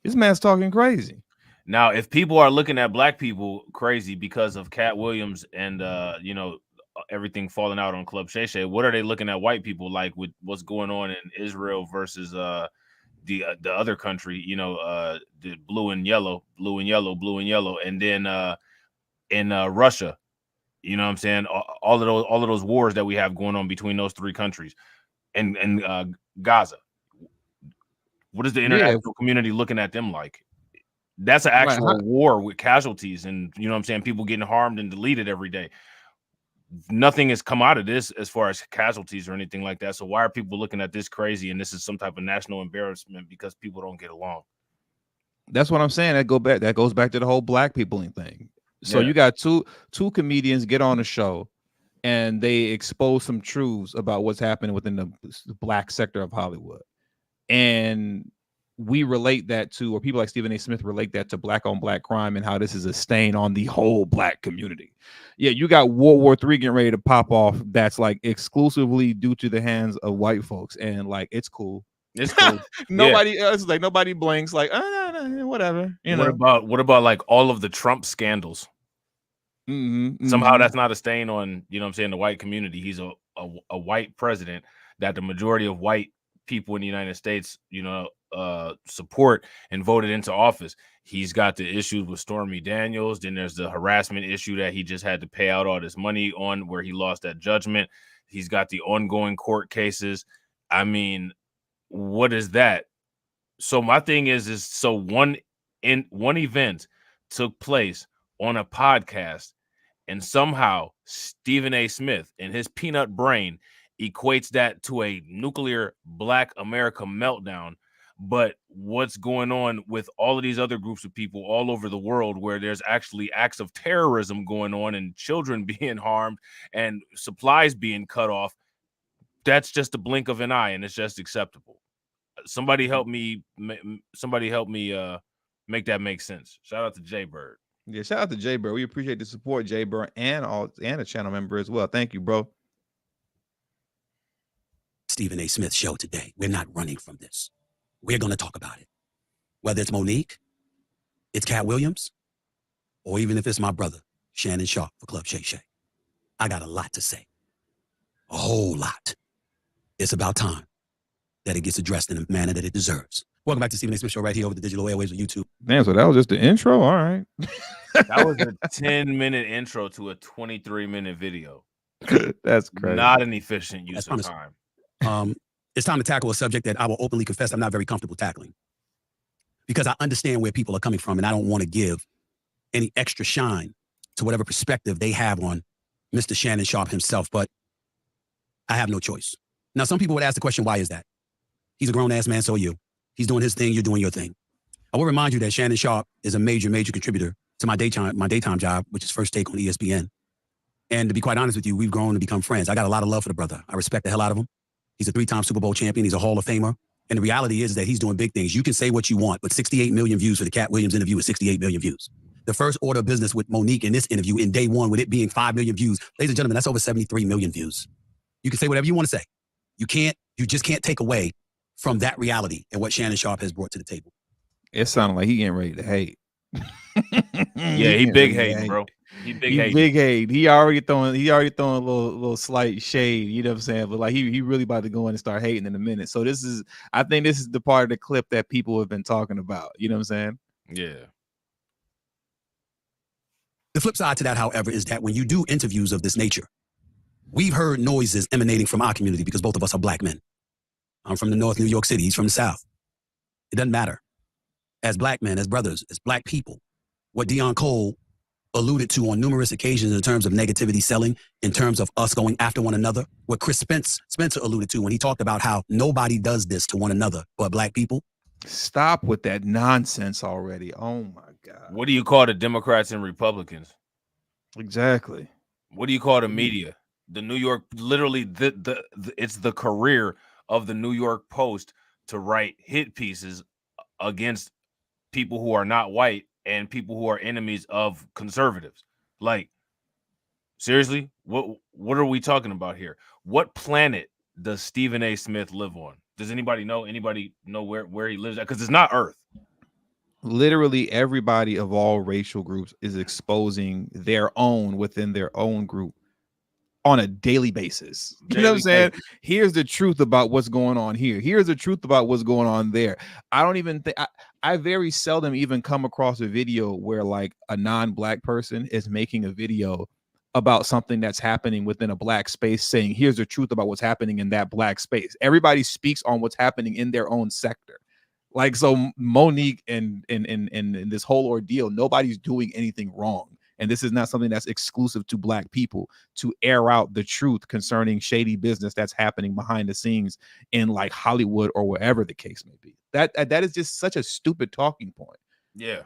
This man's talking crazy. Now, if people are looking at black people crazy because of Cat Williams and everything falling out on Club Shay Shay, what are they looking at white people like with what's going on in Israel versus the other country, the blue and yellow, and then in Russia, you know what I'm saying? All of those wars that we have going on between those three countries, and Gaza. What is the international community looking at them like? That's an actual war with casualties, and you know what I'm saying, people getting harmed and deleted every day. Nothing has come out of this as far as casualties or anything like that. So why are people looking at this crazy and this is some type of national embarrassment because people don't get along? That's what I'm saying. That goes back to the whole black peopling thing. So you got two comedians get on a show and they expose some truths about what's happening within the black sector of Hollywood. And we relate that to, or people like Stephen A. Smith relate that to black on black crime and how this is a stain on the whole black community. Yeah, you got World War III getting ready to pop off. That's like exclusively due to the hands of white folks. And like, it's cool. It's cool. Nobody else, like nobody blinks, like, no, whatever. What about like all of the Trump scandals? Somehow that's not a stain on, you know what I'm saying, the white community. He's a white president that the majority of white people in the United States, support and voted into office. He's got the issues with Stormy Daniels. Then there's the harassment issue that he just had to pay out all this money on, where he lost that judgment. He's got the ongoing court cases. I mean, what is that? So my thing is so one event took place on a podcast, and somehow Stephen A. Smith in his peanut brain equates that to a nuclear Black America meltdown. But what's going on with all of these other groups of people all over the world where there's actually acts of terrorism going on and children being harmed and supplies being cut off, that's just a blink of an eye and it's just acceptable. Somebody help me make that make sense. Shout out to Jay Bird. Yeah, shout out to Jay Bird. We appreciate the support, Jay Bird, and a channel member as well. Thank you, bro. Stephen A. Smith show today. We're not running from this. We're going to talk about it. Whether it's Monique, it's Cat Williams, or even if it's my brother, Shannon Sharp for Club Shay Shay. I got a lot to say. A whole lot. It's about time that it gets addressed in a manner that it deserves. Welcome back to Stephen A. Smith Show right here over the digital airwaves of YouTube. Damn, so that was just the intro? All right. That was a 10-minute intro to a 23-minute video. That's crazy. Not an efficient use of time. It's time to tackle a subject that I will openly confess I'm not very comfortable tackling, because I understand where people are coming from and I don't want to give any extra shine to whatever perspective they have on Mr. Shannon Sharp himself, but I have no choice. Now, some people would ask the question, why is that? He's a grown-ass man, so are you. He's doing his thing, you're doing your thing. I will remind you that Shannon Sharp is a major contributor to my daytime job, which is First Take on ESPN. And to be quite honest with you, we've grown to become friends. I got a lot of love for the brother. I respect the hell out of him. He's a 3-time Super Bowl champion. He's a Hall of Famer. And the reality is that he's doing big things. You can say what you want, but 68 million views for the Cat Williams interview is 68 million views. The first order of business with Monique in this interview in day one, with it being 5 million views, ladies and gentlemen, that's over 73 million views. You can say whatever you want to say. You just can't take away from that reality and what Shannon Sharp has brought to the table. It sounded like he getting ready to hate. Yeah, he big hating, bro. He big hate. He already throwing a little slight shade, you know what I'm saying? But like he really about to go in and start hating in a minute. So I think this is the part of the clip that people have been talking about. You know what I'm saying? Yeah. The flip side to that, however, is that when you do interviews of this nature, we've heard noises emanating from our community because both of us are Black men. I'm from the North New York City. He's from the South. It doesn't matter. As Black men, as brothers, as Black people, what Deion Cole alluded to on numerous occasions in terms of negativity selling, in terms of us going after one another, what Chris Spencer alluded to when he talked about how nobody does this to one another but Black people. Stop with that nonsense already. Oh my God. What do you call the Democrats and Republicans? Exactly. What do you call the media? the New York, literally it's the career of the New York Post to write hit pieces against people who are not white and people who are enemies of conservatives. Like, seriously, what are we talking about here? What planet does Stephen A. Smith live on? Does anybody know? Anybody know where he lives at? Because it's not Earth. Literally everybody of all racial groups is exposing their own within their own group on a daily basis. You know what I'm saying? Here's the truth about what's going on here. Here's the truth about what's going on there. I don't even think I very seldom even come across a video where like a non-black person is making a video about something that's happening within a black space saying, here's the truth about what's happening in that black space. Everybody speaks on what's happening in their own sector. Like, so Monique and this whole ordeal, nobody's doing anything wrong. And this is not something that's exclusive to black people to air out the truth concerning shady business that's happening behind the scenes in like Hollywood or wherever the case may be. That is just such a stupid talking point. Yeah.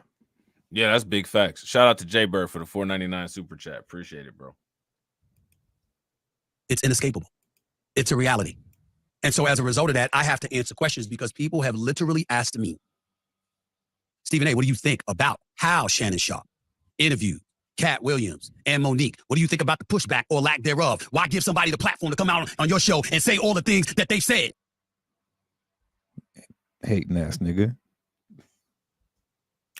Yeah, that's big facts. Shout out to Jay Bird for the $4.99 super chat. Appreciate it, bro. It's inescapable. It's a reality. And so as a result of that, I have to answer questions because people have literally asked me, Stephen A., what do you think about how Shannon Sharpe interviewed Cat Williams and Monique? What do you think about the pushback or lack thereof? Why give somebody the platform to come out on your show and say all the things that they said? Hating ass nigga.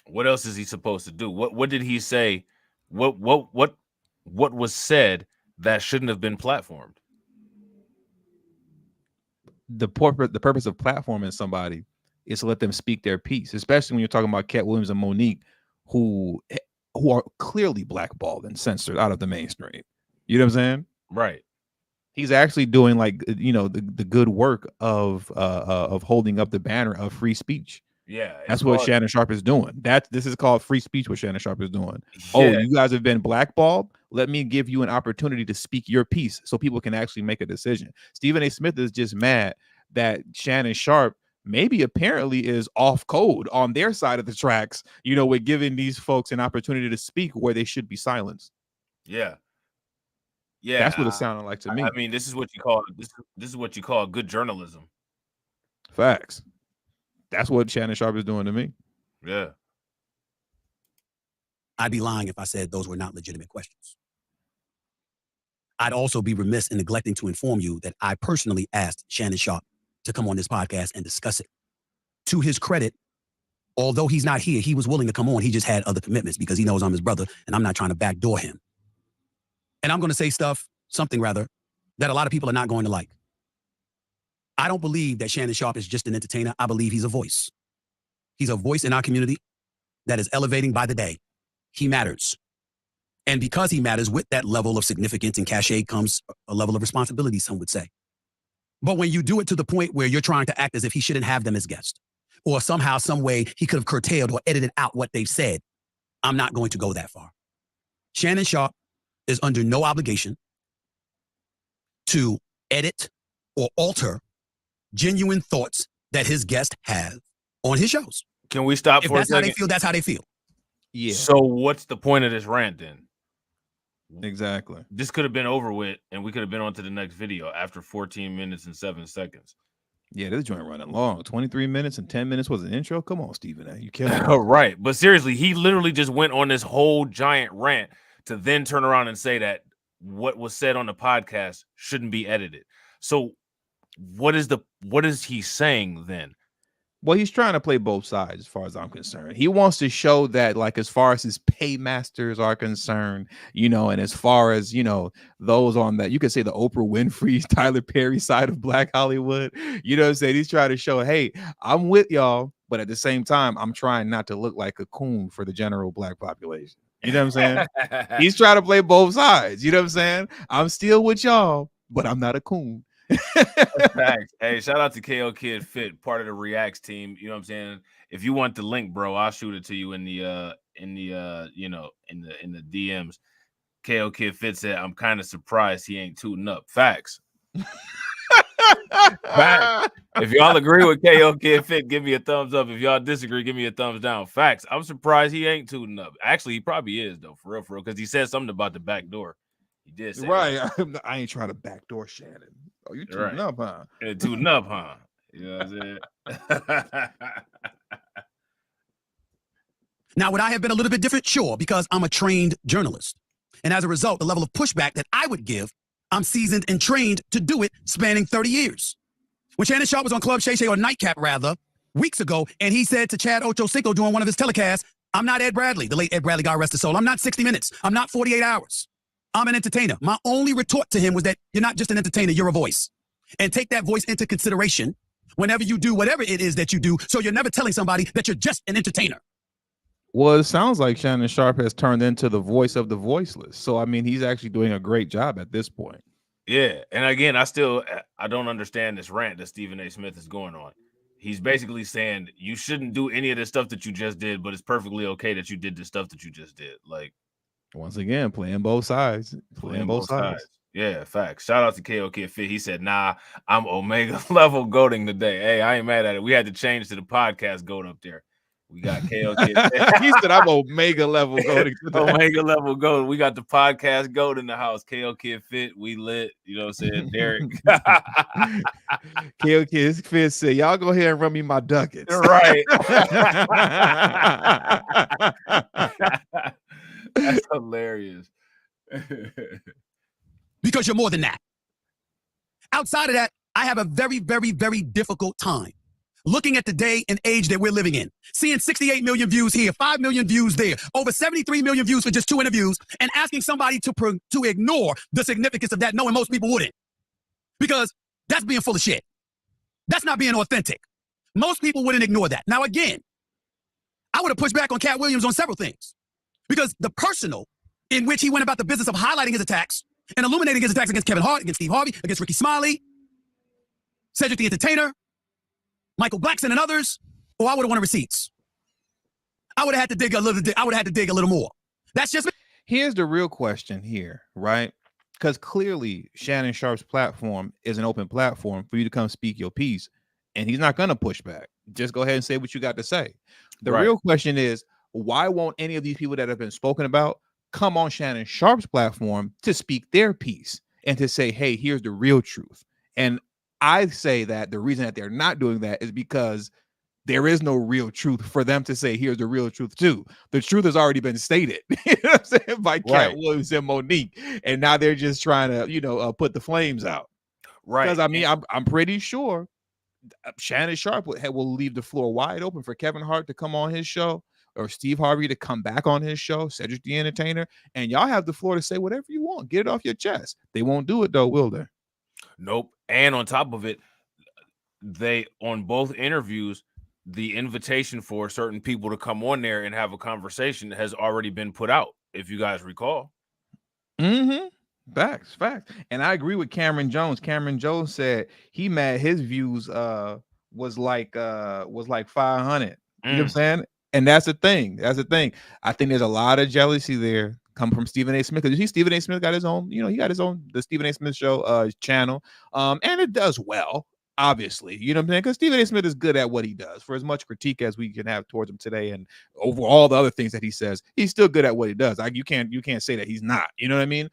What else is he supposed to do? What did he say? What was said that shouldn't have been platformed? The purpose of platforming somebody is to let them speak their piece, especially when you're talking about Cat Williams and Monique, who are clearly blackballed and censored out of the mainstream. You know what I'm saying? Right. He's actually doing like, you know, the good work of holding up the banner of free speech. Yeah, that's what Shannon Sharpe is doing. This is called free speech. What Shannon Sharpe is doing. Yeah. Oh, you guys have been blackballed. Let me give you an opportunity to speak your piece, so people can actually make a decision. Stephen A. Smith is just mad that Shannon Sharpe maybe apparently is off code on their side of the tracks. You know, with giving these folks an opportunity to speak where they should be silenced. Yeah. Yeah, that's what it sounded like to me. I mean, this is what you call this is what you call good journalism. Facts. That's what Shannon Sharpe is doing to me. Yeah. I'd be lying if I said those were not legitimate questions. I'd also be remiss in neglecting to inform you that I personally asked Shannon Sharpe to come on this podcast and discuss it. To his credit, although he's not here, he was willing to come on. He just had other commitments because he knows I'm his brother and I'm not trying to backdoor him. And I'm going to say something rather, that a lot of people are not going to like. I don't believe that Shannon Sharpe is just an entertainer. I believe he's a voice. He's a voice in our community that is elevating by the day. He matters. And because he matters, with that level of significance and cachet comes a level of responsibility, some would say. But when you do it to the point where you're trying to act as if he shouldn't have them as guests, or somehow, some way he could have curtailed or edited out what they've said, I'm not going to go that far. Shannon Sharpe is under no obligation to edit or alter genuine thoughts that his guests have on his shows. Can we stop for a second? If that's how they feel, that's how they feel. Yeah. So what's the point of this rant then? Exactly. This could have been over with and we could have been on to the next video after 14 minutes and 7 seconds. Yeah, this joint running long. 23 minutes and 10 minutes was an intro. Come on, Stephen A. You killing me. Right. But seriously, he literally just went on this whole giant rant to then turn around and say that what was said on the podcast shouldn't be edited. So what is he saying then? Well, he's trying to play both sides as far as I'm concerned. He wants to show that, like, as far as his paymasters are concerned, you know, and as far as, you know, those on that, you could say the Oprah Winfrey, Tyler Perry side of Black Hollywood, you know what I'm saying? He's trying to show, hey, I'm with y'all, but at the same time, I'm trying not to look like a coon for the general Black population. You know what I'm saying? He's trying to play both sides. You know what I'm saying? I'm still with y'all, but I'm not a coon. Thanks. Hey, shout out to KO Kid Fit, part of the Reacts team. You know what I'm saying? If you want the link, bro, I'll shoot it to you in the DMs. KO Kid Fit said, I'm kind of surprised he ain't tooting up. Facts. Facts. If y'all agree with KO Kid Fit, give me a thumbs up. If y'all disagree, give me a thumbs down. Facts. I'm surprised he ain't tooting up. Actually, he probably is though, for real, because he said something about the back door. He did say right. I ain't trying to backdoor Shannon. Oh, you tooting up, huh? Tooting up, huh? You know what I'm saying? Now, would I have been a little bit different? Sure, because I'm a trained journalist. And as a result, the level of pushback that I would give, I'm seasoned and trained to do it, spanning 30 years. When Shannon Sharp was on Club Shay Shay, or Nightcap rather, weeks ago, and he said to Chad Ochocinco during one of his telecasts, I'm not Ed Bradley, the late Ed Bradley, God rest his soul. I'm not 60 Minutes. I'm not 48 Hours. I'm an entertainer. My only retort to him was that you're not just an entertainer, you're a voice. And take that voice into consideration whenever you do whatever it is that you do, so you're never telling somebody that you're just an entertainer. Well, it sounds like Shannon Sharp has turned into the voice of the voiceless. So, I mean, he's actually doing a great job at this point. Yeah. And again, I don't understand this rant that Stephen A. Smith is going on. He's basically saying you shouldn't do any of the stuff that you just did, but it's perfectly okay that you did the stuff that you just did. Like, once again, playing both sides. Playing both sides. Yeah, facts. Shout out to KO Kid Fit. He said, nah, I'm Omega level goating today. Hey, I ain't mad at it. We had to change to the podcast goat up there. We got KO Kid Fit. He said, I'm Omega level goating today. Omega level goat. We got the podcast goat in the house. KO Kid Fit. We lit. You know what I'm saying? Derek. KO Kid Fit said, y'all go ahead and run me my ducats. Right. That's hilarious. Because you're more than that. Outside of that, I have a very, very, very difficult time looking at the day and age that we're living in, seeing 68 million views here, 5 million views there, over 73 million views for just 2 interviews, and asking somebody to ignore the significance of that, knowing most people wouldn't. Because that's being full of shit. That's not being authentic. Most people wouldn't ignore that. Now, again, I would have pushed back on Cat Williams on several things. Because the personal in which he went about the business of highlighting his attacks and illuminating his attacks against Kevin Hart, against Steve Harvey, against Ricky Smiley, Cedric the Entertainer, Michael Blackson, and others, I would have wanted receipts. I would have had to dig a little more. That's just me. Here's the real question here, right? Because clearly Shannon Sharp's platform is an open platform for you to come speak your piece, and he's not going to push back. Just go ahead and say what you got to say. The real question is, why won't any of these people that have been spoken about come on Shannon Sharp's platform to speak their piece and to say, hey, here's the real truth? And I say that the reason that they're not doing that is because there is no real truth for them to say, here's the real truth too. The truth has already been stated, you know what I'm saying, by Cat Williams and Monique. And now they're just trying to, put the flames out. Right. Because I mean, I'm pretty sure Shannon Sharp will leave the floor wide open for Kevin Hart to come on his show, or Steve Harvey to come back on his show, Cedric the Entertainer, and y'all have the floor to say whatever you want. Get it off your chest. They won't do it though, will they? Nope. And on top of it, they, on both interviews, the invitation for certain people to come on there and have a conversation has already been put out, if you guys recall. Mm-hmm. Facts. And I agree with Cameron Jones. Cameron Jones said he mad his views was like 500. You know what I'm saying? And that's the thing. I think there's a lot of jealousy there come from Stephen A. Smith. Because you see, Stephen A. Smith got his own, he got his own, the Stephen A. Smith Show channel. And it does well, obviously. You know what I'm saying? Because Stephen A. Smith is good at what he does. For as much critique as we can have towards him today, and over all the other things that he says, he's still good at what he does. You can't say that he's not. You know what I mean?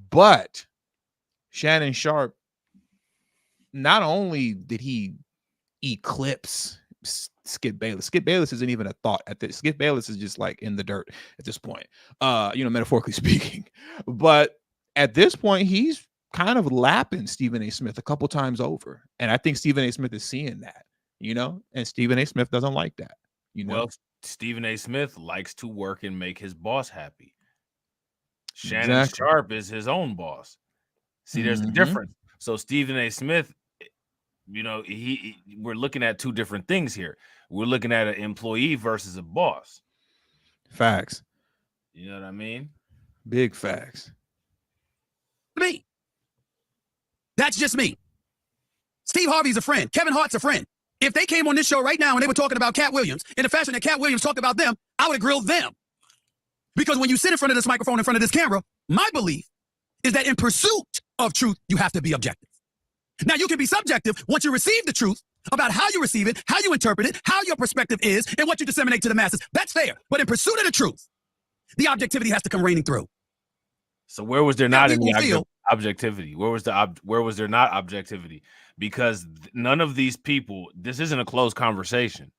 But Shannon Sharp, not only did he eclipse Skip Bayless. Skip Bayless isn't even a thought at this. Skip Bayless is just like in the dirt at this point, metaphorically speaking. But at this point, he's kind of lapping Stephen A. Smith a couple times over. And I think Stephen A. Smith is seeing that, and Stephen A. Smith doesn't like that. Well, Stephen A. Smith likes to work and make his boss happy. Shannon Sharp is his own boss. See, there's a difference. So Stephen A. Smith, we're looking at two different things here. We're looking at an employee versus a boss. Facts. You know what I mean? Big facts. Me. That's just me. Steve Harvey's a friend. Kevin Hart's a friend. If they came on this show right now and they were talking about Cat Williams in the fashion that Cat Williams talked about them, I would have grilled them. Because when you sit in front of this microphone, in front of this camera, my belief is that in pursuit of truth, you have to be objective. Now, you can be subjective once you receive the truth about how you receive it, how you interpret it, how your perspective is, and what you disseminate to the masses. That's fair. But in pursuit of the truth, the objectivity has to come reigning through. So where was there not any objectivity? Where was there not objectivity? Because none of these people, this isn't a closed conversation.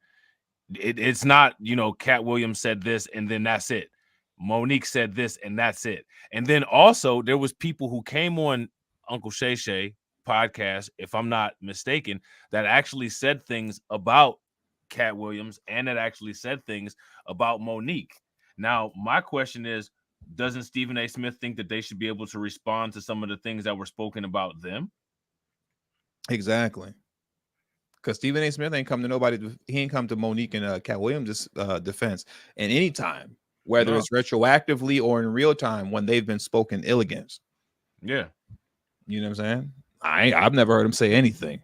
It's not, Cat Williams said this and then that's it. Monique said this and that's it. And then also there was people who came on Uncle Shay Shay podcast, if I'm not mistaken, that actually said things about Cat Williams and that actually said things about Monique. Now, my question is, doesn't Stephen A. Smith think that they should be able to respond to some of the things that were spoken about them? Exactly. Because Stephen A. Smith ain't come to nobody. He ain't come to Monique and Cat Williams' defense at any time, whether it's retroactively or in real time when they've been spoken ill against. Yeah. You know what I'm saying? I've never heard him say anything.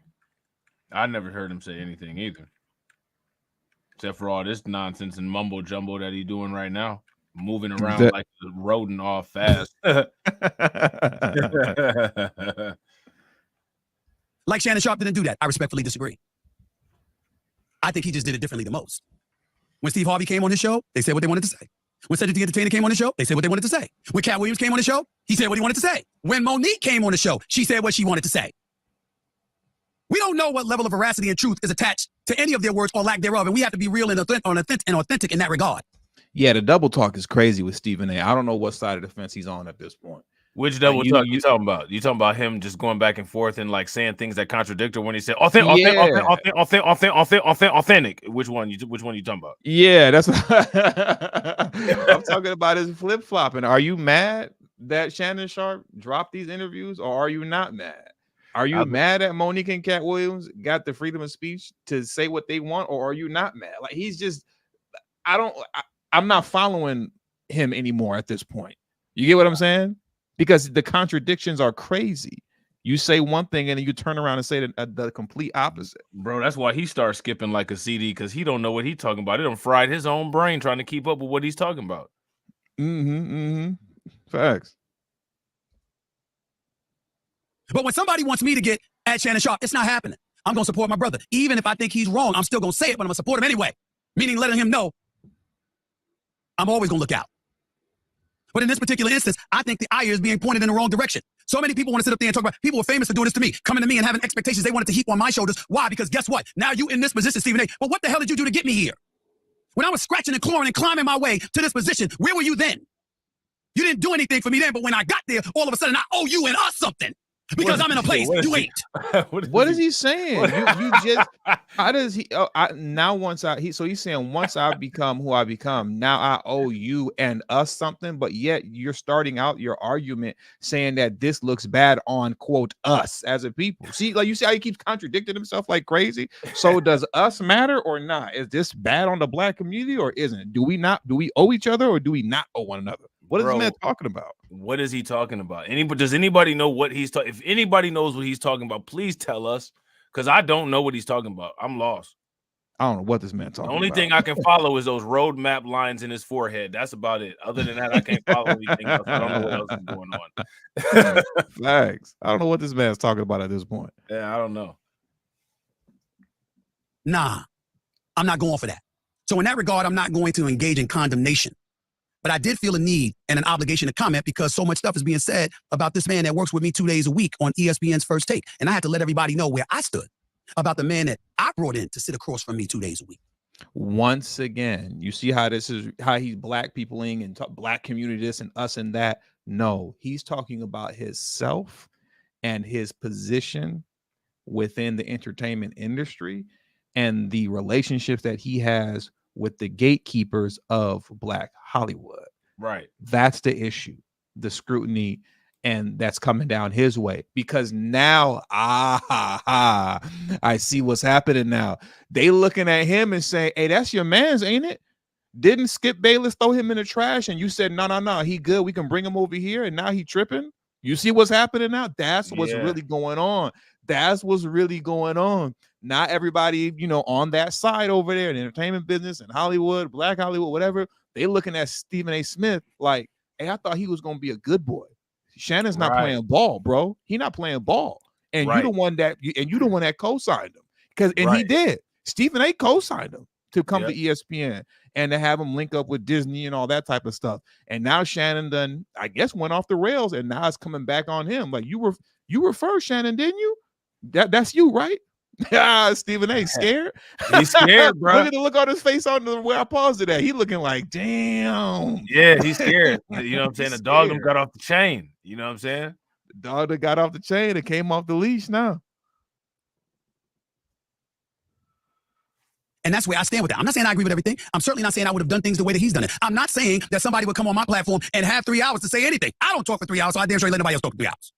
I never heard him say anything either. Except for all this nonsense and mumbo jumbo that he's doing right now. Moving around like a rodent all fast. Like Shannon Sharpe didn't do that. I respectfully disagree. I think he just did it differently than most. When Steve Harvey came on his show, they said what they wanted to say. When Cedric the Entertainer came on the show, they said what they wanted to say. When Cat Williams came on the show, he said what he wanted to say. When Monique came on the show, she said what she wanted to say. We don't know what level of veracity and truth is attached to any of their words or lack thereof, and we have to be real and authentic in that regard. Yeah, the double talk is crazy with Stephen A. I don't know what side of the fence he's on at this point. Which double talk you talking about? You talking about him just going back and forth and like saying things that contradict her when he said authentic? Which one you talking about? Yeah, that's what I'm talking about. Is flip flopping. Are you mad that Shannon Sharpe dropped these interviews, or are you not mad? Are you mad at Monique and Cat Williams got the freedom of speech to say what they want, or are you not mad? Like he's just, I'm not following him anymore at this point. You get what I'm saying? Because the contradictions are crazy. You say one thing and then you turn around and say the complete opposite. Bro, that's why he starts skipping like a CD, because he don't know what he's talking about. It done fried his own brain trying to keep up with what he's talking about. Facts. But when somebody wants me to get at Shannon Sharpe, it's not happening. I'm going to support my brother. Even if I think he's wrong, I'm still going to say it, but I'm going to support him anyway. Meaning letting him know I'm always going to look out. But in this particular instance, I think the ire is being pointed in the wrong direction. So many people want to sit up there and talk about, people are famous for doing this to me, coming to me and having expectations they wanted to heap on my shoulders. Why? Because guess what? Now you in this position, Stephen A. But what the hell did you do to get me here? When I was scratching and clawing and climbing my way to this position, where were you then? You didn't do anything for me then, but when I got there, all of a sudden I owe you and us something. Because I'm in a place you ain't. What is he saying? You just, how does he? He's saying once I become who I become, now I owe you and us something. But yet you're starting out your argument saying that this looks bad on quote us as a people. See, like you see how he keeps contradicting himself like crazy. So does us matter or not? Is this bad on the black community or isn't it? Do we owe each other or do we not owe one another? What is this man talking about? What is he talking about? Does anybody know what he's talking? If anybody knows what he's talking about, please tell us, because I don't know what he's talking about. I'm lost. I don't know what this man talking about. The only thing I can follow is those roadmap lines in his forehead. That's about it. Other than that, I can't follow anything else. I don't know what else is going on. Facts. I don't know what this man's talking about at this point. Yeah, I don't know. Nah, I'm not going for that. So in that regard, I'm not going to engage in condemnation. But I did feel a need and an obligation to comment because so much stuff is being said about this man that works with me 2 days a week on ESPN's First Take. And I had to let everybody know where I stood about the man that I brought in to sit across from me 2 days a week. Once again, you see how this is, how he's black peopling and black community this and us and that. No, he's talking about his self and his position within the entertainment industry and the relationships that he has with the gatekeepers of Black Hollywood. Right. That's the issue, the scrutiny, and that's coming down his way. Because now, I see what's happening now. They looking at him and saying, hey, that's your man's, ain't it? Didn't Skip Bayless throw him in the trash? And you said, no, he good. We can bring him over here. And now he tripping. You see what's happening now? That's what's really going on. That's what's really going on. Not everybody, on that side over there in the entertainment business and Hollywood, Black Hollywood, whatever, they looking at Stephen A. Smith like, hey, I thought he was going to be a good boy. Shannon's not playing ball, bro. He not playing ball. And you the one that co-signed him. He did. Stephen A. co-signed him. to come to ESPN and to have him link up with Disney and all that type of stuff. And now Shannon done, I guess, went off the rails, and now it's coming back on him. Like, you were first, Shannon, didn't you? That's you, right? Stephen A. scared. He's scared, bro. Look at the look on his face on where I paused it at. He looking like, damn. Yeah, he's scared. You know what I'm saying? The dog got off the chain. You know what I'm saying? The dog that got off the chain and came off the leash now. And that's where I stand with that. I'm not saying I agree with everything. I'm certainly not saying I would have done things the way that he's done it. I'm not saying that somebody would come on my platform and have 3 hours to say anything. I don't talk for 3 hours, so I damn sure let nobody else talk for 3 hours.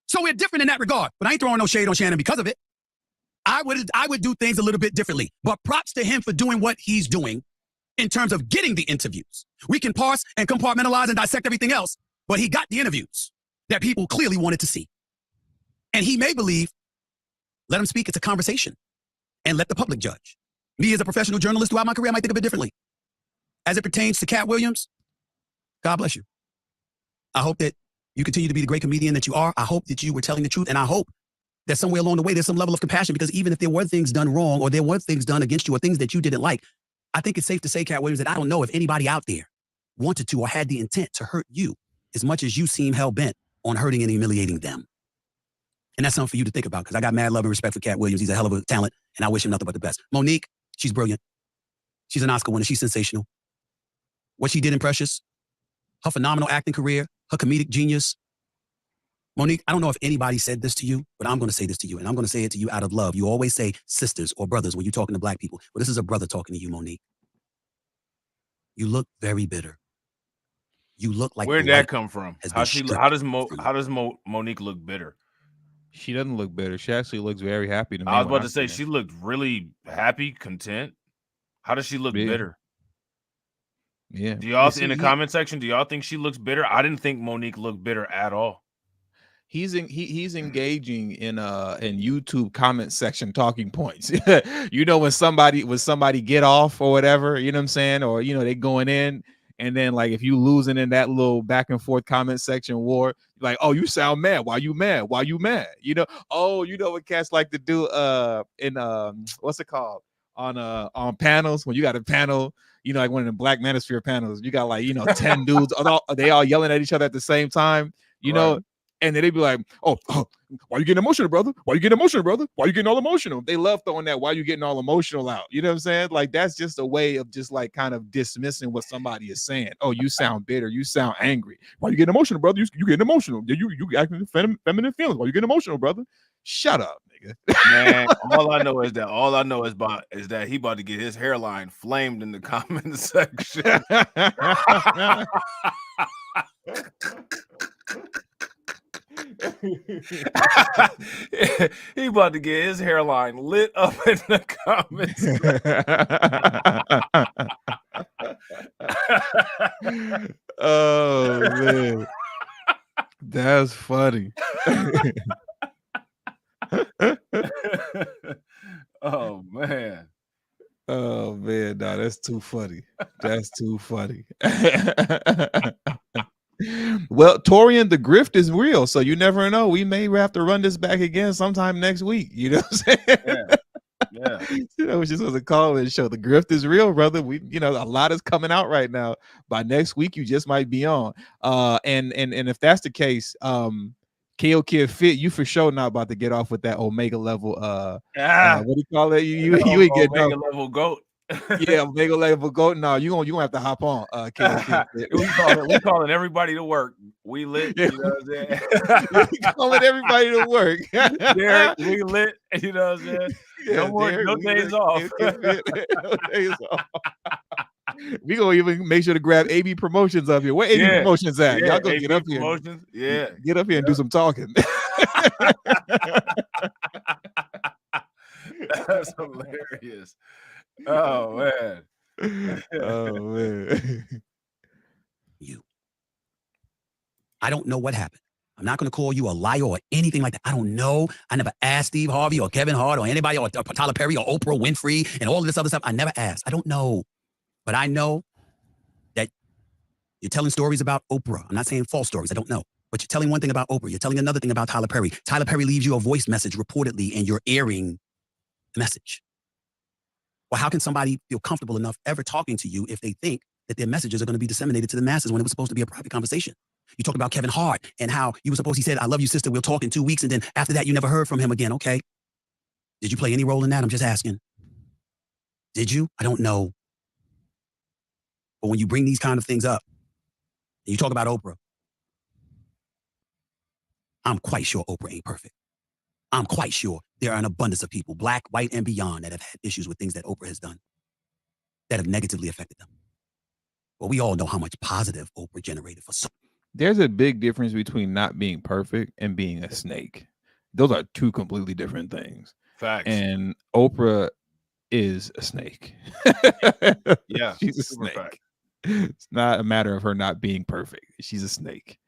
So we're different in that regard. But I ain't throwing no shade on Shannon because of it. I would do things a little bit differently. But props to him for doing what he's doing in terms of getting the interviews. We can parse and compartmentalize and dissect everything else, but he got the interviews that people clearly wanted to see. And he may believe, let him speak, it's a conversation, and let the public judge. Me as a professional journalist throughout my career, I might think a bit differently. As it pertains to Cat Williams, God bless you. I hope that you continue to be the great comedian that you are. I hope that you were telling the truth, and I hope that somewhere along the way, there's some level of compassion, because even if there were things done wrong or there were things done against you or things that you didn't like, I think it's safe to say, Cat Williams, that I don't know if anybody out there wanted to or had the intent to hurt you as much as you seem hell-bent on hurting and humiliating them. And that's something for you to think about, because I got mad love and respect for Cat Williams. He's a hell of a talent, and I wish him nothing but the best. Monique, she's brilliant. She's an Oscar winner. She's sensational. What she did in Precious, her phenomenal acting career, her comedic genius. Monique, I don't know if anybody said this to you, but I'm going to say this to you, and I'm going to say it to you out of love. You always say sisters or brothers when you're talking to Black people, but this is a brother talking to you, Monique. You look very bitter. You look like, where'd that come from? How does Monique look bitter? She doesn't look bitter. She actually looks very happy to me. I was about to say she looked really happy, content. How does she look bitter? Yeah. Do y'all in the comment section? Do y'all think she looks bitter? I didn't think Monique looked bitter at all. He's engaging in YouTube comment section talking points. You know, when somebody get off or whatever, you know what I'm saying, or you know they going in, and then like if you losing in that little back and forth comment section war, like, oh, you sound mad. Why you mad? Why you mad? You know, oh, you know what cats like to do in what's it called on panels, when you got a panel, you know, like one of the Black Manosphere panels, you got like, you know, 10 dudes, they all yelling at each other at the same time, you know. And then they'd be like, oh, why you getting emotional, brother? Why you getting emotional, brother? Why you getting all emotional? They love throwing that, why you getting all emotional out. You know what I'm saying? Like, that's just a way of just like kind of dismissing what somebody is saying. Oh, you sound bitter. You sound angry. Why you getting emotional, brother? You getting emotional. You acting feminine feelings. Why you getting emotional, brother? Shut up, nigga. Man, all I know is that he about to get his hairline flamed in the comment section. He about to get his hairline lit up in the comments. Oh man, that's funny. Oh man, no, that's too funny. That's too funny. Well, Torian, the grift is real, so you never know. We may have to run this back again sometime next week. You know what I'm saying? Yeah. You know, we're just supposed to call and show the grift is real, brother. You know, a lot is coming out right now. By next week, you just might be on. And if that's the case, KO Kid Fit, you for sure not about to get off with that Omega level. What do you call it? You ain't getting Omega level goat. Yeah, Omega level goat. No, you gonna have to hop on. We calling everybody to work. We lit. You know what I'm saying? We calling everybody to work. Derek, we lit. You know what I'm saying? Yeah, no days off. No days off. We gonna even make sure to grab AB Promotions up here. Where AB Promotions at? Y'all go get up Promotions. here. Yeah, get up here and do some talking. That's hilarious. Oh man. Oh man. I don't know what happened. I'm not going to call you a liar or anything like that. I don't know. I never asked Steve Harvey or Kevin Hart or anybody or Tyler Perry or Oprah Winfrey and all of this other stuff. I never asked. I don't know. But I know that you're telling stories about Oprah. I'm not saying false stories. I don't know. But you're telling one thing about Oprah. You're telling another thing about Tyler Perry. Tyler Perry leaves you a voice message reportedly, and you're airing the message. Or how can somebody feel comfortable enough ever talking to you if they think that their messages are going to be disseminated to the masses when it was supposed to be a private conversation? You talked about Kevin Hart and how you were supposed, he said, I love you, sister, we'll talk in 2 weeks. And then after that, you never heard from him again. Okay. Did you play any role in that? I'm just asking. Did you? I don't know. But when you bring these kind of things up, and you talk about Oprah, I'm quite sure Oprah ain't perfect. I'm quite sure there are an abundance of people, black, white, and beyond, that have had issues with things that Oprah has done that have negatively affected them. But we all know how much positive Oprah generated for some. There's a big difference between not being perfect and being a snake. Those are two completely different things. Facts. And Oprah is a snake. Yeah, she's a snake. Fact. It's not a matter of her not being perfect. She's a snake.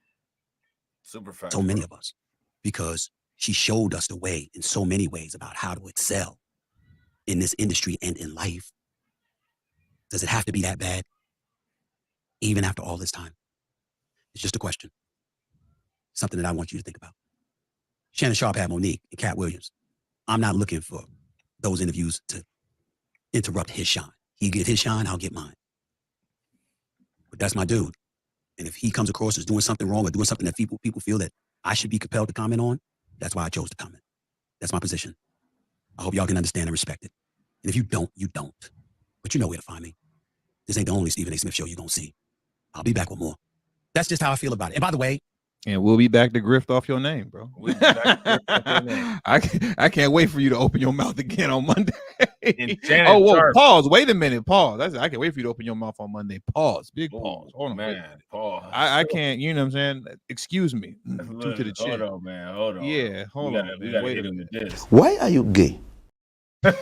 Super fact. So many of us, because she showed us the way in so many ways about how to excel in this industry and in life. Does it have to be that bad? Even after all this time? It's just a question. Something that I want you to think about. Shannon Sharp had Monique and Cat Williams. I'm not looking for those interviews to interrupt his shine. He get his shine, I'll get mine. But that's my dude. And if he comes across as doing something wrong or doing something that people feel that I should be compelled to comment on, that's why I chose to comment. That's my position. I hope y'all can understand and respect it. And if you don't, you don't. But you know where to find me. This ain't the only Stephen A. Smith show you're going to see. I'll be back with more. That's just how I feel about it. And by the way, and we'll be back to grift off your name, bro. We'll I can't wait for you to open your mouth again on Monday. Oh, whoa, pause. Wait a minute. Pause. I can't wait for you to open your mouth on Monday. Pause. Big pause. Hold on, man. Pause. I can't, you know what I'm saying? Excuse me. Look, to the chin. Hold on, man. Hold on. Yeah, hold on. We gotta hit him with this. Why are you gay? Why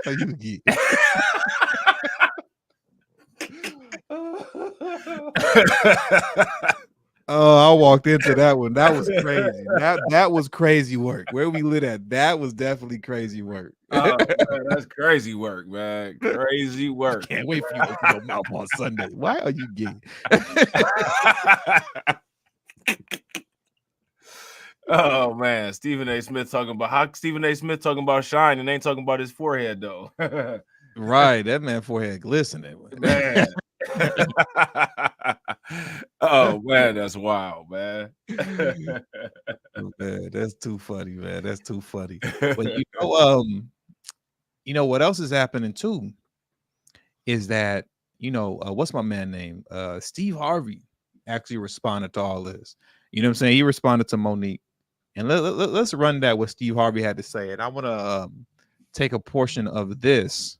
are you gay? Oh, I walked into that one. That was crazy. That was crazy work. Where we lit at, that was definitely crazy work. Oh, man, that's crazy work, man. Crazy work. I can't wait for you to open your mouth on Sunday. Why are you gay? Oh man, Stephen A. Smith talking about shine and ain't talking about his forehead though. Right, that man forehead glistening, man. Oh man, that's wild, man. Man, that's too funny, man. That's too funny. But you know what else is happening too is that what's my man name? Steve Harvey actually responded to all this. You know what I'm saying? He responded to Monique. And let's run that what Steve Harvey had to say. And I want to take a portion of this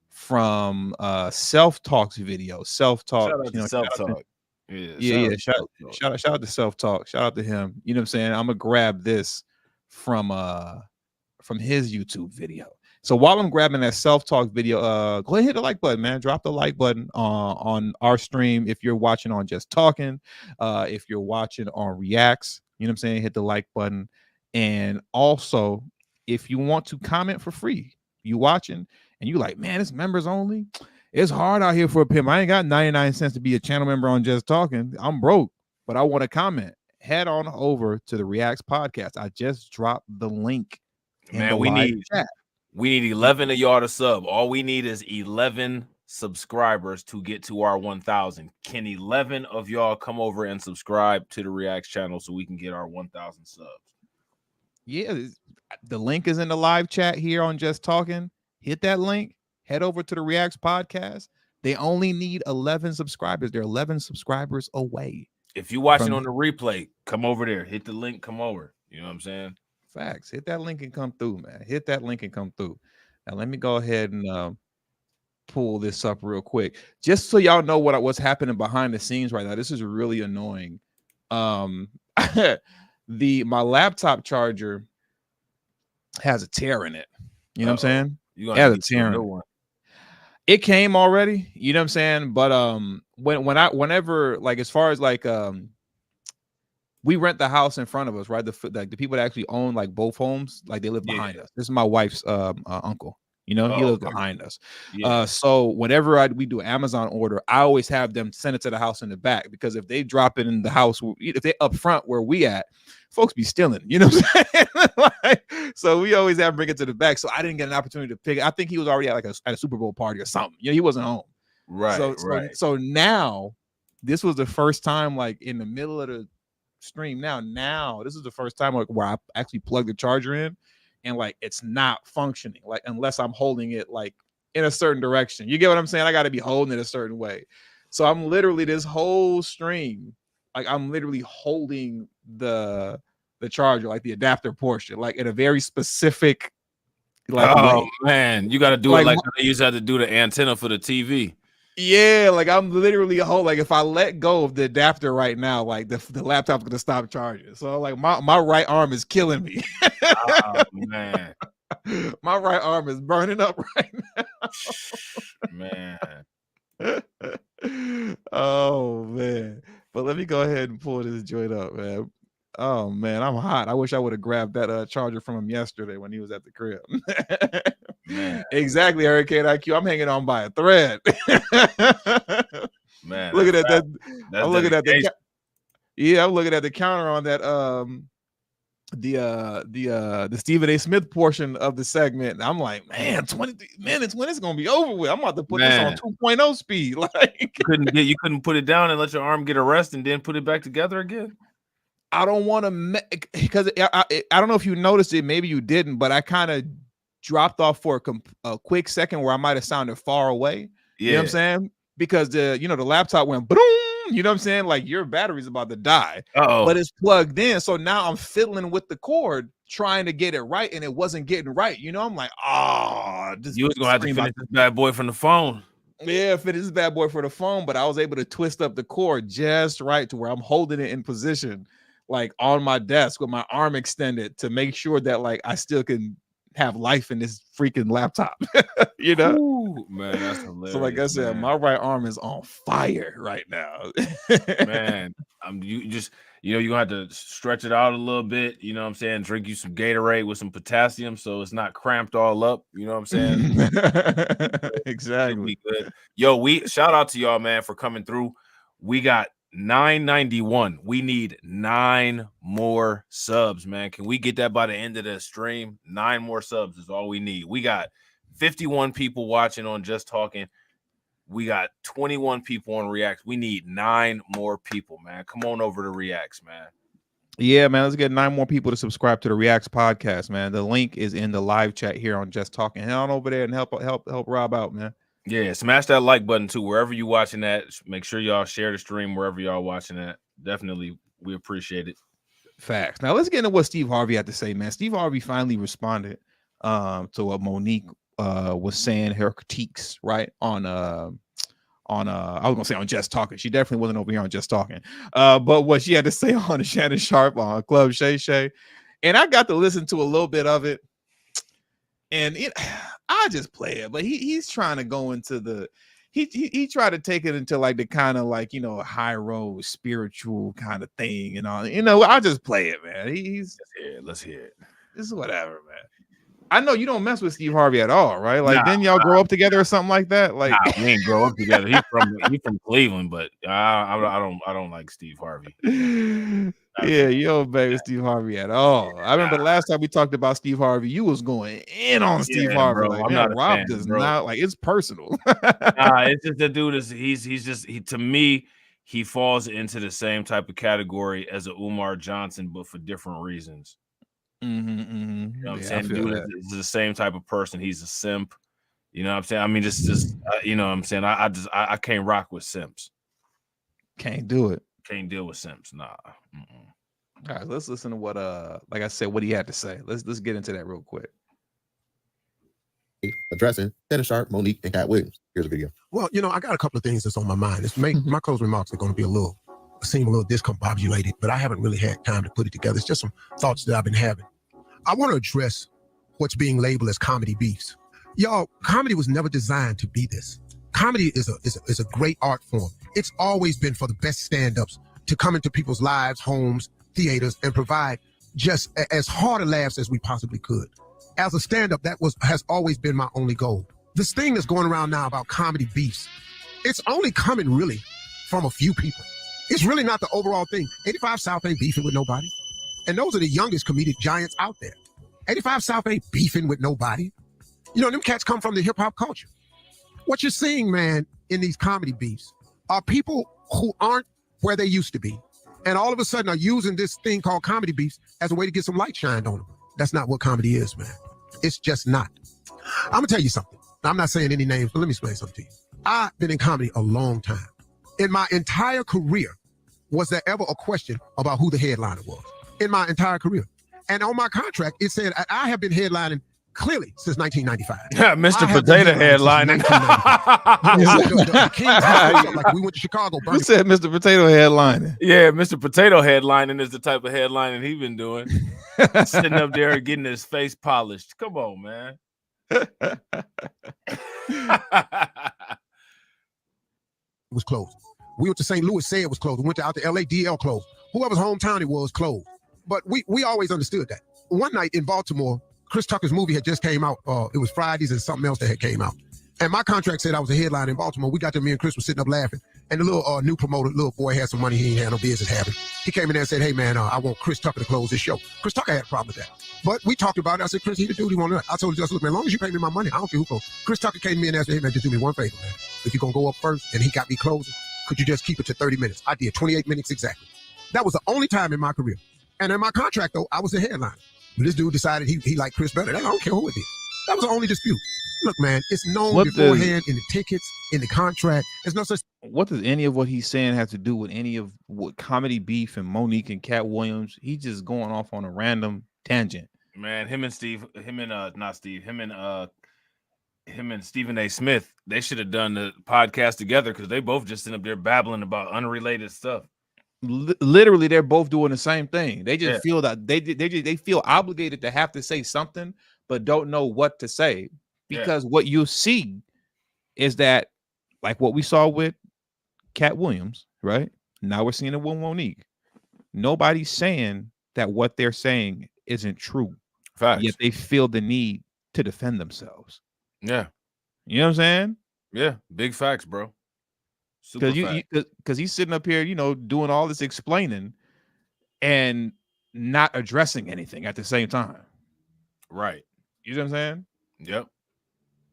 from Self-Talk's video. Self-Talk. Shout out to Self-Talk. Yeah. Shout out to Self-Talk. Shout out to him. You know what I'm saying? I'm gonna grab this from his YouTube video. So while I'm grabbing that Self-Talk video, go ahead and hit the like button, man. Drop the like button on our stream if you're watching on Just Talking. If you're watching on Reacts, you know what I'm saying? Hit the like button. And also, if you want to comment for free, you watching and you like, man, it's members only. It's hard out here for a pimp. I ain't got 99 cents to be a channel member on Just Talking. I'm broke, but I want to comment. Head on over to the Reacts podcast. I just dropped the link. Man, we need 11 of y'all to sub. All we need is 11 subscribers to get to our 1,000. Can 11 of y'all come over and subscribe to the Reacts channel so we can get our 1,000 subs? Yeah, the link is in the live chat here on Just Talking. Hit that link. Head over to the Reacts podcast. They only need 11 subscribers. They're 11 subscribers away. If you're watching on the replay, come over there. Hit the link. Come over. You know what I'm saying? Facts. Hit that link and come through, man. Hit that link and come through. Now let me go ahead and pull this up real quick, just so y'all know what's happening behind the scenes right now. This is really annoying. My laptop charger has a tear in it. You know what I'm saying? It has a tear in it. It came already. You know what I'm saying? But whenever like as far as like we rent the house in front of us, right? The people that actually own like both homes, like they live behind us. This is my wife's uncle. You know, he lives behind us. So whenever we do an Amazon order, I always have them send it to the house in the back, because if they drop it in the house, if they up front where we at, folks be stealing, you know what I'm saying? Like, so we always have to bring it to the back. So I didn't get an opportunity to pick it. I think he was already at a Super Bowl party or something. You know, he wasn't home. Right. So now this was the first time, like in the middle of the stream. Now this is the first time, like, where I actually plugged the charger in, and like it's not functioning, like unless I'm holding it like in a certain direction. You get what I'm saying? I got to be holding it a certain way. So I'm literally this whole stream, like I'm literally holding the charger, like the adapter portion, like in a very specific way. Man, you got to do it like they used to have to do the antenna for the TV. Yeah, like I'm literally like if I let go of the adapter right now, like the laptop's gonna stop charging. So like my right arm is killing me. Oh man, my right arm is burning up right now. Man. Oh man. But let me go ahead and pull this joint up, man. Oh man, I'm hot. I wish I would have grabbed that charger from him yesterday when he was at the crib. Man. Exactly, Hurricane IQ. I'm hanging on by a thread. Man, looking at that. I'm looking at the. Yeah, I'm looking at the counter on that. The Stephen A. Smith portion of the segment. I'm like, man, 20 minutes when it's gonna be over with. I'm about to put this on 2.0 speed. Like, you couldn't put it down and let your arm get a rest and then put it back together again. I don't want to, because I don't know if you noticed it. Maybe you didn't, but I kind of dropped off for a quick second where I might have sounded far away. Yeah. You know what I'm saying? Because the laptop went boom. You know what I'm saying? Like your battery's about to die. But it's plugged in. So now I'm fiddling with the cord trying to get it right, and it wasn't getting right. You know, I'm like, you was gonna have to finish this bad boy from the phone. Yeah, finish this bad boy for the phone, but I was able to twist up the cord just right to where I'm holding it in position, like on my desk with my arm extended, to make sure that like I still can have life in this freaking laptop. You know? Ooh, man, that's hilarious. So like I said, my right arm is on fire right now. Man, you're gonna have to stretch it out a little bit, you know what I'm saying? Drink you some Gatorade with some potassium so it's not cramped all up, you know what I'm saying? Exactly. Good. Yo, shout out to y'all, man, for coming through. We got 991. We need 9 more subs, man. Can we get that by the end of the stream? 9 more subs is all we need. We got 51 people watching on Just Talking. We got 21 people on Reacts. We need 9 more people, man. Come on over to Reacts, man. Yeah, man. Let's get 9 more people to subscribe to the Reacts podcast, man. The link is in the live chat here on Just Talking. Head on over there and help Rob out, man. Yeah, smash that like button too. Wherever you watching that, make sure y'all share the stream wherever y'all watching that. Definitely, we appreciate it. Facts. Now let's get into what Steve Harvey had to say, man. Steve Harvey finally responded to what Monique was saying, her critiques, right, on I was gonna say on Just Talking. She definitely wasn't over here on Just Talking. But what she had to say on Shannon Sharp on Club Shay Shay, and I got to listen to a little bit of it, and I just play it, but he's trying to go into he tried to take it into like the kind of like, high road spiritual kind of thing, and all. I just play it, man. Let's hear it. This is whatever, man. I know you don't mess with Steve Harvey at all, right? Like, didn't y'all grow up together or something like that? Like, we ain't grow up together. He's from Cleveland, but I don't like Steve Harvey. Yeah, you don't bang with Steve Harvey at all. I remember the last time we talked about Steve Harvey, you was going in on Steve Harvey. Bro, like, man, Rob does not like, it's personal. It's just the dude to me, he falls into the same type of category as a Umar Johnson, but for different reasons. You know what I'm saying? Dude is the same type of person. He's a simp. You know what I'm saying? I mean, just you know what I'm saying? I can't rock with simps. Can't do it. Can't deal with simps. Nah. All right, let's listen to what like I said, what he had to say. Let's get into that real quick. Addressing Shannon Sharp, Monique, and Cat Williams. Here's a video. Well, I got a couple of things that's on my mind. My closing remarks are going to be seem a little discombobulated, but I haven't really had time to put it together. It's just some thoughts that I've been having. I want to address what's being labeled as comedy beefs. Y'all, comedy was never designed to be this. Comedy is a great art form. It's always been for the best stand-ups to come into people's lives, homes, theaters, and provide just as hard a laughs as we possibly could. as a stand-up, has always been my only goal. This thing that's going around now about comedy beefs, it's only coming really from a few people. It's really not the overall thing. 85 South ain't beefing with nobody. And those are the youngest comedic giants out there. 85 South ain't beefing with nobody. You know, them cats come from the hip-hop culture. What you're seeing, man, in these comedy beefs are people who aren't where they used to be. And all of a sudden are using this thing called comedy beefs as a way to get some light shined on them. That's not what comedy is, man. It's just not. I'm going to tell you something. I'm not saying any names, but let me explain something to you. I've been in comedy a long time. In my entire career, was there ever a question about who the headliner was? In my entire career. And on my contract, it said I have been headlining clearly since 1995. Yeah, Mr. Potato headlining. The King's House, like we went to Chicago. Who said Mr. Potato headlining? Yeah, Mr. Potato headlining is the type of headlining he's been doing. Sitting up there getting his face polished. Come on, man. It was closed. We went to St. Louis, said it was closed. We went out to LA, DL closed. Whoever's hometown it was closed. But we always understood that. One night in Baltimore, Chris Tucker's movie had just came out. It was Fridays and something else that had came out. And my contract said I was a headline in Baltimore. We got there, me and Chris were sitting up laughing. And the little new promoter, little boy had some money he ain't had no business having. He came in there and said, hey man, I want Chris Tucker to close this show. Chris Tucker had a problem with that. But we talked about it. I said, Chris, he the dude he wanted. I told him, just look, man, as long as you pay me my money, I don't care who goes. Chris Tucker came to me and asked me, hey man, just do me one favor, man. If you're gonna go up first and he got me closing, could you just keep it to 30 minutes? I did 28 minutes exactly. That was the only time in my career. And in my contract though, I was the headliner. But this dude decided he liked Chris better. I don't care who it is. That was the only dispute. Look, man, it's known beforehand in the tickets, in the contract. There's no such. What does any of what he's saying have to do with any of what comedy beef and Monique and Cat Williams? He's just going off on a random tangent. Man, him and Stephen A. Smith, they should have done the podcast together because they both just sit up there babbling about unrelated stuff. Literally, they're both doing the same thing. They just feel that they feel obligated to have to say something, but don't know what to say. Because what you see is that, like what we saw with Cat Williams, right? Now we're seeing it with Monique. Nobody's saying that what they're saying isn't true. Facts. Yet they feel the need to defend themselves. Yeah. You know what I'm saying? Yeah. Big facts, bro. Because he's sitting up here, you know, doing all this explaining and not addressing anything at the same time. Right. You know what I'm saying? Yep.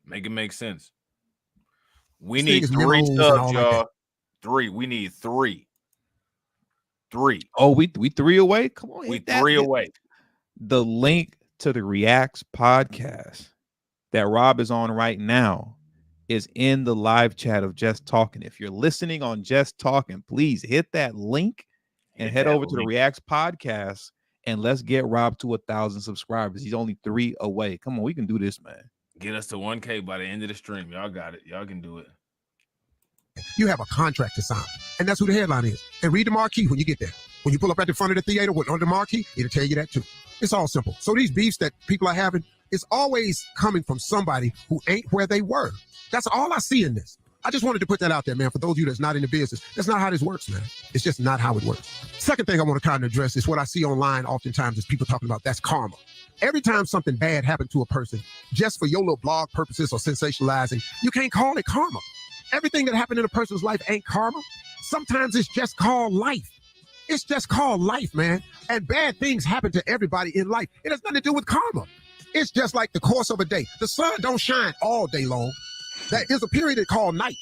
Make it make sense. We need 3 subs, y'all. 3. We need 3. 3. Oh, we 3 away? Come on. We 3 away. The link to the Reacts podcast that Rob is on right now is in the live chat of Just Talkin. If you're listening on Just Talkin, please hit that link and head over to the Reacts podcast and let's get Rob to 1,000 subscribers. He's only 3 away. Come on, we can do this, man. Get us to 1K by the end of the stream. Y'all got it. Y'all can do it. You have a contract to sign, and that's who the headline is. And read the marquee when you get there. When you pull up at the front of the theater on the marquee, it'll tell you that too. It's all simple. So these beefs that people are having, it's always coming from somebody who ain't where they were. That's all I see in this. I just wanted to put that out there, man, for those of you that's not in the business. That's not how this works, man. It's just not how it works. Second thing I want to kind of address is what I see online oftentimes is people talking about that's karma. Every time something bad happened to a person, just for your little blog purposes or sensationalizing, you can't call it karma. Everything that happened in a person's life ain't karma. Sometimes it's just called life. It's just called life, man. And bad things happen to everybody in life. It has nothing to do with karma. It's just like the course of a day. The sun don't shine all day long. There is a period called night.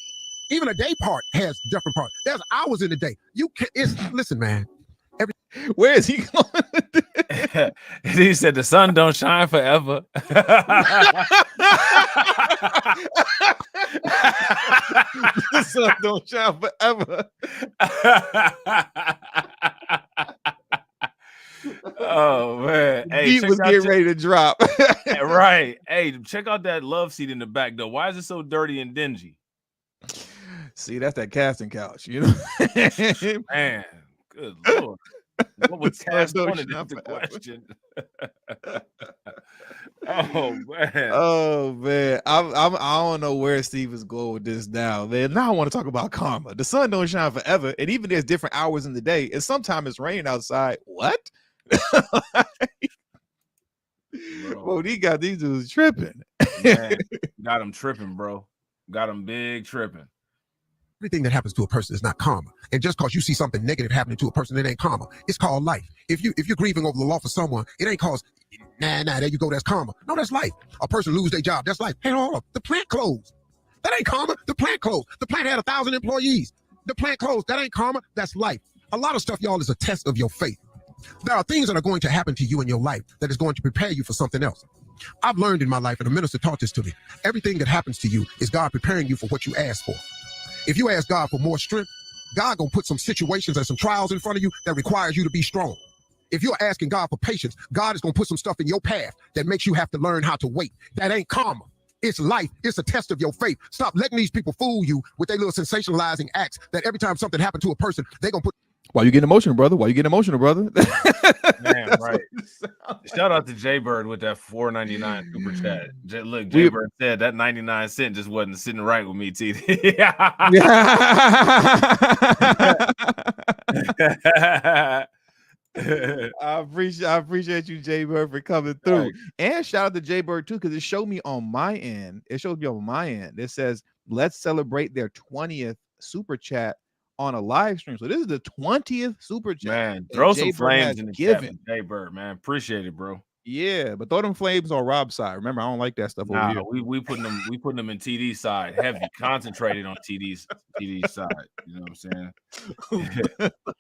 Even a day part has different parts. There's hours in the day. Listen, man. Where is he going? He said the sun don't shine forever. The sun don't shine forever. Oh man, hey, he was getting ready to drop. Right. Hey, check out that love seat in the back though. Why is it so dirty and dingy? See, that's that casting couch, you know. Man, good lord. What was cast on it is the question. Oh man. I don't know where Steve is going with this now, man. Now I want to talk about karma. The sun don't shine forever, and even there's different hours in the day, and sometimes it's raining outside. What? Well, he got these dudes tripping. Man, got him tripping, bro. Got him big tripping. Everything that happens to a person is not karma. And just because you see something negative happening to a person, it ain't karma. It's called life. If you're grieving over the loss of someone, it ain't cause, nah, there you go, that's karma. No, that's life. A person lose their job, that's life. Hey, hold up, the plant closed. That ain't karma. The plant closed. The plant had 1,000 employees. The plant closed. That ain't karma. That's life. A lot of stuff, y'all, is a test of your faith. There are things that are going to happen to you in your life that is going to prepare you for something else. I've learned in my life, and a minister taught this to me. Everything that happens to you is God preparing you for what you ask for. If you ask God for more strength, God gonna put some situations and some trials in front of you that requires you to be strong. If you're asking God for patience, God is gonna put some stuff in your path that makes you have to learn how to wait. That ain't karma. It's life. It's a test of your faith. Stop letting these people fool you with their little sensationalizing acts that every time something happened to a person, they're gonna put. Why you getting emotional, brother? Why you getting emotional, brother? Man, right. Shout out to Jay Bird with that $4.99 super chat. Look, Jay Bird said that 99 cent just wasn't sitting right with me, TD. I appreciate you, Jay Bird, for coming through. Right. And shout out to Jay Bird too, because it showed me on my end. It says, let's celebrate their 20th super chat on a live stream. So this is the 20th super chat. Man, throw some flames in the chat, Jay Bird, man. Appreciate it, bro. Yeah, but throw them flames on Rob's side. Remember, I don't like that stuff over here. We putting them in TD's side, heavy, concentrated on TD's side. You know what I'm saying?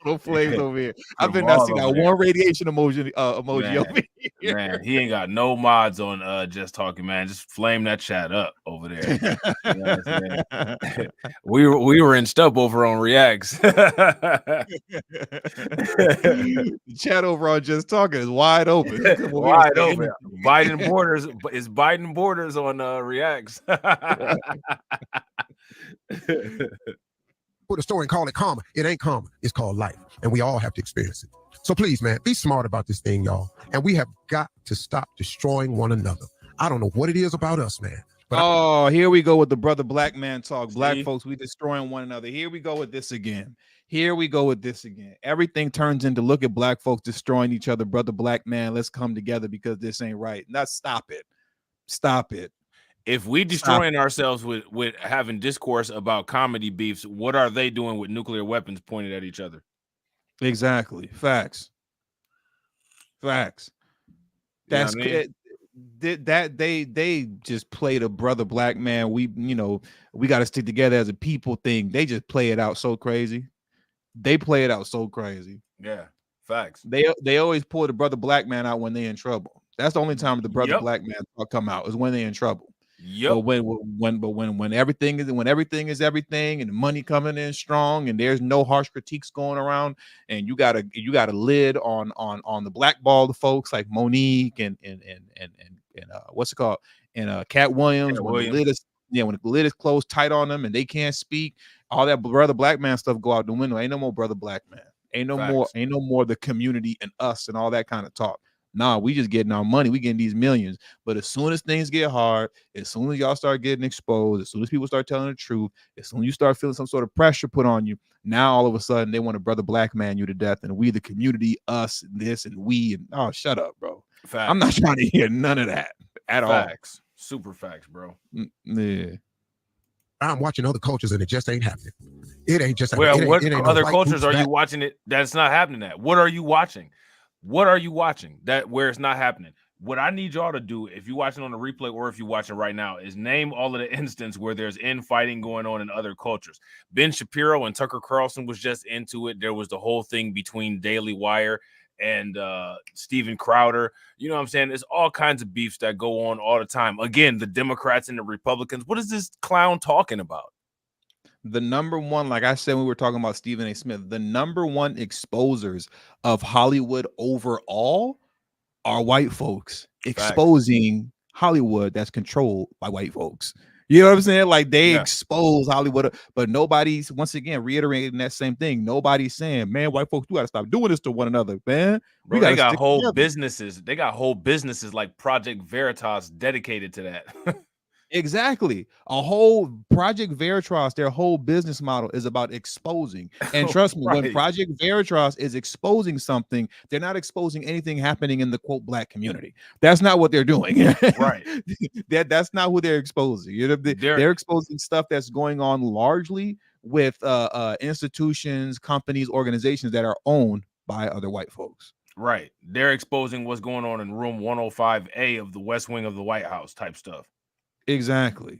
No flames over here. I've been not seeing that one radiation emoji man, over here. Man, he ain't got no mods on Just Talking, man. Just flame that chat up over there. You know what I'm saying? we were in stuff over on Reacts. The chat over on Just Talking is wide open. Wide open. Biden borders on Reacts. Put a story and call it karma. It ain't karma. It's called life. And we all have to experience it. So please, man, be smart about this thing, y'all. And we have got to stop destroying one another. I don't know what it is about us, man. But here we go with the brother black man talk. Black folks, we destroying one another. Here we go with this again. Everything turns into look at black folks destroying each other. Brother black man, let's come together because this ain't right. Now stop it. If we destroying ourselves with having discourse about comedy beefs, what are they doing with nuclear weapons pointed at each other? Exactly. Facts. That's that they just played a brother black man. We got to stick together as a people thing. They just play it out so crazy. Yeah, facts. They always pull the brother black man out when they're in trouble. That's the only time the brother black man come out is when they're in trouble. Yep. But when everything is everything and the money coming in strong and there's no harsh critiques going around and you got a lid on the blackball the folks like Monique and what's it called and Cat Williams, when the lid is closed tight on them and they can't speak, all that brother black man stuff go out the window. Ain't no more brother black man. Ain't no more the community and us and all that kind of talk. Nah, we just getting our money. We getting these millions. But as soon as things get hard, as soon as y'all start getting exposed, as soon as people start telling the truth, as soon as you start feeling some sort of pressure put on you, now all of a sudden they want to brother black man you to death. And we, the community, us, this, and we. And oh, shut up, bro. Facts. I'm not trying to hear none of that at all. Super facts, bro. Yeah. I'm watching other cultures and it just ain't happening. It ain't just happening. Well, what other cultures are you watching it that's not happening at? What are you watching? That where it's not happening? What I need y'all to do, if you're watching on the replay or if you're watching right now, is name all of the instances where there's infighting going on in other cultures. Ben Shapiro and Tucker Carlson was just into it. There was the whole thing between Daily Wire and Steven Crowder. You know what I'm saying? There's all kinds of beefs that go on all the time. Again, the Democrats and the Republicans. What is this clown talking about? The number one, like I said, when we were talking about Stephen A. Smith, the number one exposers of Hollywood overall are white folks exposing Hollywood that's controlled by white folks. You know what I'm saying? Like they expose Hollywood, but nobody's, once again, reiterating that same thing. Nobody's saying, man, white folks, we got to stop doing this to one another, man. Bro, they got whole businesses. They got whole businesses like Project Veritas dedicated to that. Exactly. A whole Project Veritas, their whole business model is about exposing. And trust me, when Project Veritas is exposing something, they're not exposing anything happening in the quote black community. That's not what they're doing. Right. That's not who they're exposing. You know, they're exposing stuff that's going on largely with institutions, companies, organizations that are owned by other white folks. Right. They're exposing what's going on in room 105A of the West Wing of the White House type stuff. Exactly.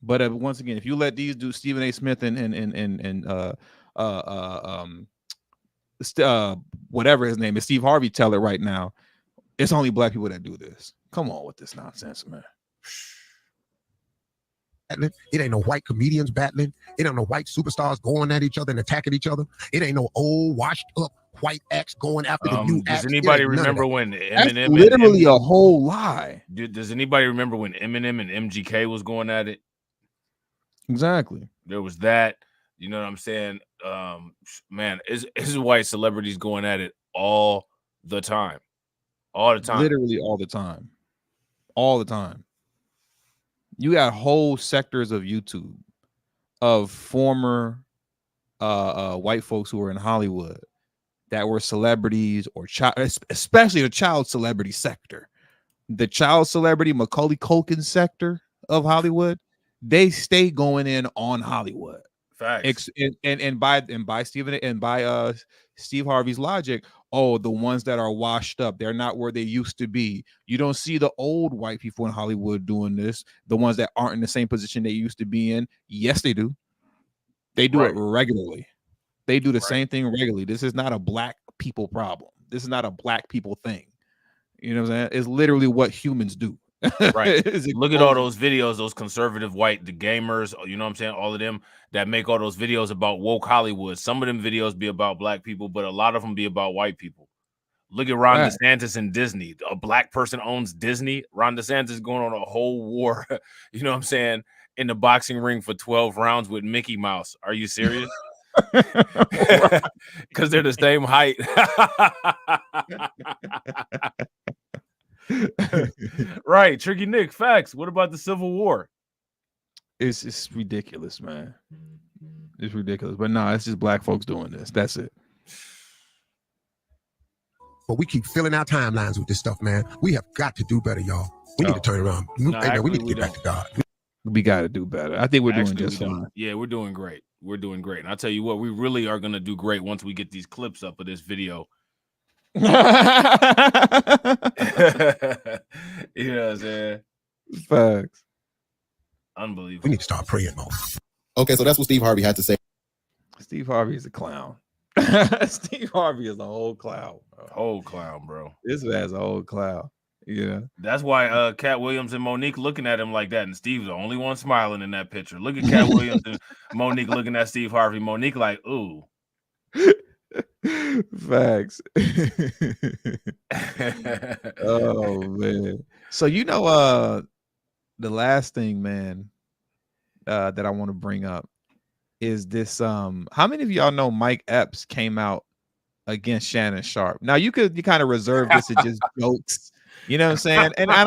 But once again, if you let these do Stephen A. Smith and whatever his name is, Steve Harvey, tell it right now, it's only black people that do this. Come on with this nonsense, man. It ain't no white comedians battling. It ain't no white superstars going at each other and attacking each other. It ain't no old washed up white acts going after the new acts. Does anybody remember when Eminem? That's literally a whole lie. Does anybody remember when Eminem and MGK was going at it? Exactly. There was that. You know what I'm saying? Man, is white celebrities going at it all the time. All the time. Literally all the time. All the time. You got whole sectors of YouTube of former white folks who were in Hollywood that were celebrities or especially the child celebrity sector. The child celebrity Macaulay Culkin sector of Hollywood, they stay going in on Hollywood. Facts. And by Steve Harvey's logic, the ones that are washed up, they're not where they used to be. You don't see the old white people in Hollywood doing this. The ones that aren't in the same position they used to be in. Yes, they do. They do it regularly. They do the same thing regularly. This is not a black people problem. This is not a black people thing. You know what I'm saying? It's literally what humans do. Right. Look at all those videos, those conservative white, the gamers, you know what I'm saying? All of them that make all those videos about woke Hollywood. Some of them videos be about black people, but a lot of them be about white people. Look at Ron DeSantis and Disney. A black person owns Disney. Ron DeSantis is going on a whole war, you know what I'm saying, in the boxing ring for 12 rounds with Mickey Mouse. Are you serious? Because they're the same height. Right, Tricky Nick, facts. What about the Civil War? It's ridiculous, man. It's ridiculous. But no, it's just black folks doing this. That's it. But we keep filling our timelines with this stuff, man. We have got to do better, y'all. We need to turn around. We need to get back to God. We got to do better. I think we're doing just fine. Yeah, we're doing great. We're doing great. And I'll tell you what, we really are going to do great once we get these clips up of this video. You know what I'm saying? Facts. Unbelievable. We need to start praying more. Okay, so that's what Steve Harvey had to say. Steve Harvey is a clown. Steve Harvey is a whole clown. Whole clown, bro. This man's a whole clown. Yeah. That's why Cat Williams and Monique looking at him like that, and Steve's the only one smiling in that picture. Look at Cat Williams and Monique looking at Steve Harvey. Monique like, ooh. Facts. Oh man. So the last thing, man, that I want to bring up is this. How many of y'all know Mike Epps came out against Shannon Sharpe? Now you kind of reserve this as just jokes. You know what I'm saying? And I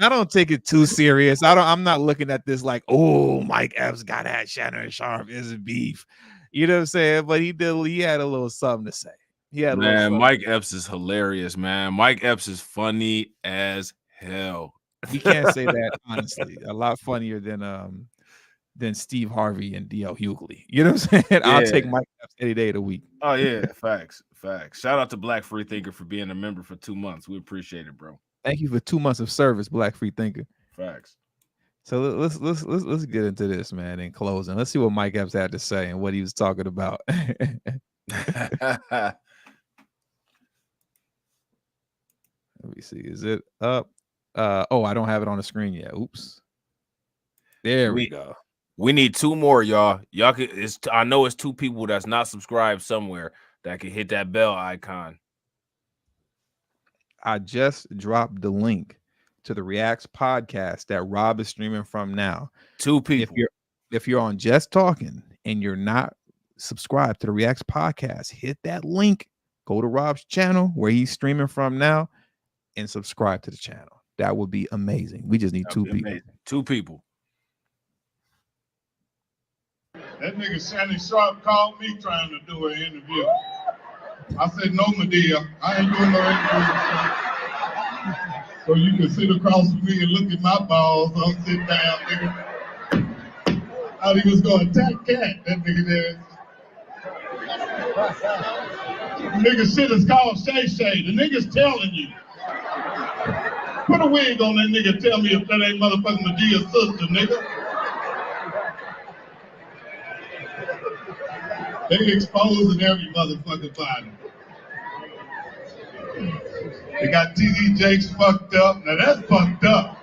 don't take it too serious. I'm not looking at this like, oh, Mike Epps got at Shannon Sharpe is beef. You know what I'm saying? But he had a little something to say. Man, Mike Epps is hilarious, man. Mike Epps is funny as hell. You can't say that honestly. A lot funnier than Steve Harvey and D.L. Hughley. You know what I'm saying? Yeah. I'll take Mike Epps any day of the week. Oh yeah, facts. Shout out to Black Free Thinker for being a member for 2 months. We appreciate it, bro. Thank you for 2 months of service, Black Free Thinker. Facts. So let's get into this, man, in closing. Let's see what Mike Epps had to say and what he was talking about. Let me see. Is it up? I don't have it on the screen yet. Oops. There we go. We need 2 more, y'all. Y'all I know it's 2 people that's not subscribed somewhere that can hit that bell icon. I just dropped the link to the Reacts podcast that Rob is streaming from now. 2 people. If you're on Just Talking and you're not subscribed to the Reacts podcast, hit that link. Go to Rob's channel where he's streaming from now and subscribe to the channel. That would be amazing. We just need two people. Amazing. 2 people. That nigga Shannon Sharp called me trying to do an interview. I said, no, Medea, I ain't doing no interview. So you can sit across from me and look at my balls. I'll sit down, nigga. Thought he was going to attack Cat, that nigga there. The nigga shit is called Shay Shay. The nigga's telling you. Put a wig on that nigga, tell me if that ain't motherfucking Medea's sister, nigga. They exposing every motherfucking body. They got TD Jakes fucked up. Now that's fucked up.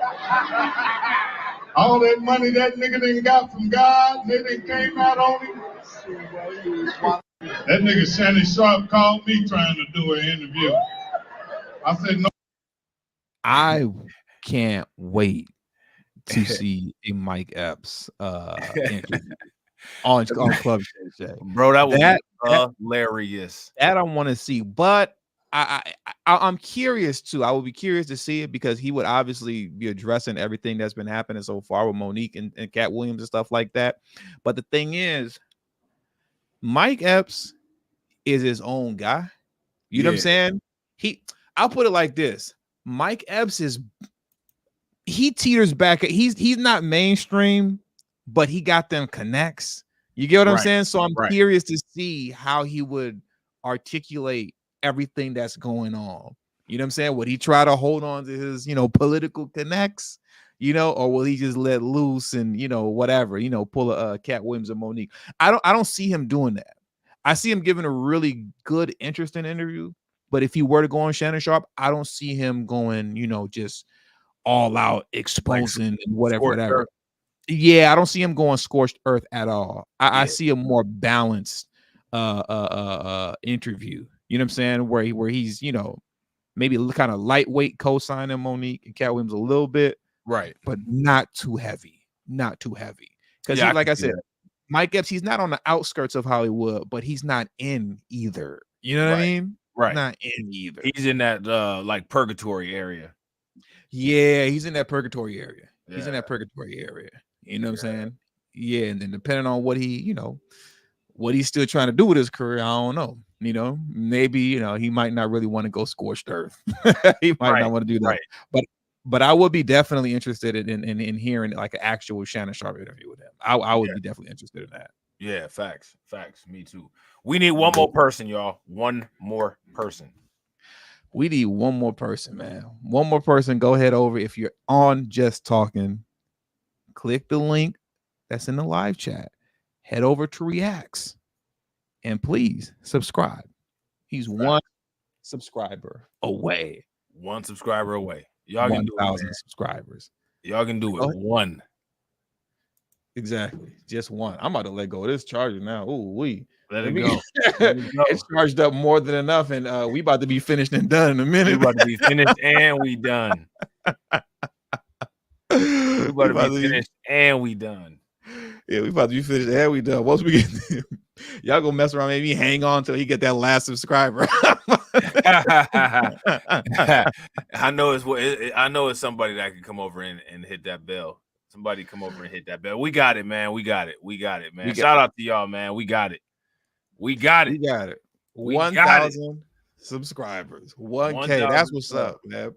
All that money that nigga done got from God, they done came out on him. That nigga Shannon Sharp called me trying to do an interview. I said no. I can't wait to see a Mike Epps interview on Club Shay Shay. Bro, that was hilarious. That I want to see, but I'm curious too. I would be curious to see it because he would obviously be addressing everything that's been happening so far with Monique and Cat Williams and stuff like that. But the thing is, Mike Epps is his own guy. You know what I'm saying? I'll put it like this. Mike Epps he teeters back. He's not mainstream, but he got them connects. You get what I'm saying? So I'm curious to see how he would articulate everything that's going on. You know what I'm saying? Would he try to hold on to his, political connects, or will he just let loose and, whatever, pull a Cat Williams or Monique? I don't see him doing that. I see him giving a really good, interesting interview. But if he were to go on Shannon Sharp, I don't see him going, just all out exposing and whatever. Earth. Yeah, I don't see him going scorched earth at all. I see a more balanced interview. You know what I'm saying? Where he's, maybe kind of lightweight co-signing Monique and Cat Williams a little bit. Right. But not too heavy. Not too heavy. Because like I said, Mike Epps, he's not on the outskirts of Hollywood, but he's not in either. You know what I mean? Right. Not in either. He's in that like purgatory area. Yeah, he's in that purgatory area. Yeah. He's in that purgatory area. You know what I'm saying? Yeah, and then depending on what he, what he's still trying to do with his career, I don't know. Maybe, he might not really want to go scorched earth. He might not want to do that. Right. But I would be definitely interested in hearing like an actual Shannon Sharp interview with him. I would be definitely interested in that. Yeah, facts. Me too. We need one more person, y'all. One more person. We need one more person, man. One more person. Go ahead over. If you're on Just Talking, click the link that's in the live chat. Head over to Reacts and please subscribe. He's one subscriber away. One subscriber away. Y'all can do it. 1,000 subscribers. Y'all can do it. One. Exactly. Just one. I'm about to let go of this charger now. Ooh, let it go. It's charged up more than enough, and we about to be finished and done in a minute. We about to be finished and we done. We about to be finished and we done. Yeah, we about to be finished and we done. Once we get y'all gonna mess around, maybe hang on till he get that last subscriber. I know it's somebody that can come over and hit that bell. Somebody come over and hit that bell. We got it, man. We got it, man. Shout out to y'all, man. We got it. 1,000 subscribers. 1K. That's what's up, man.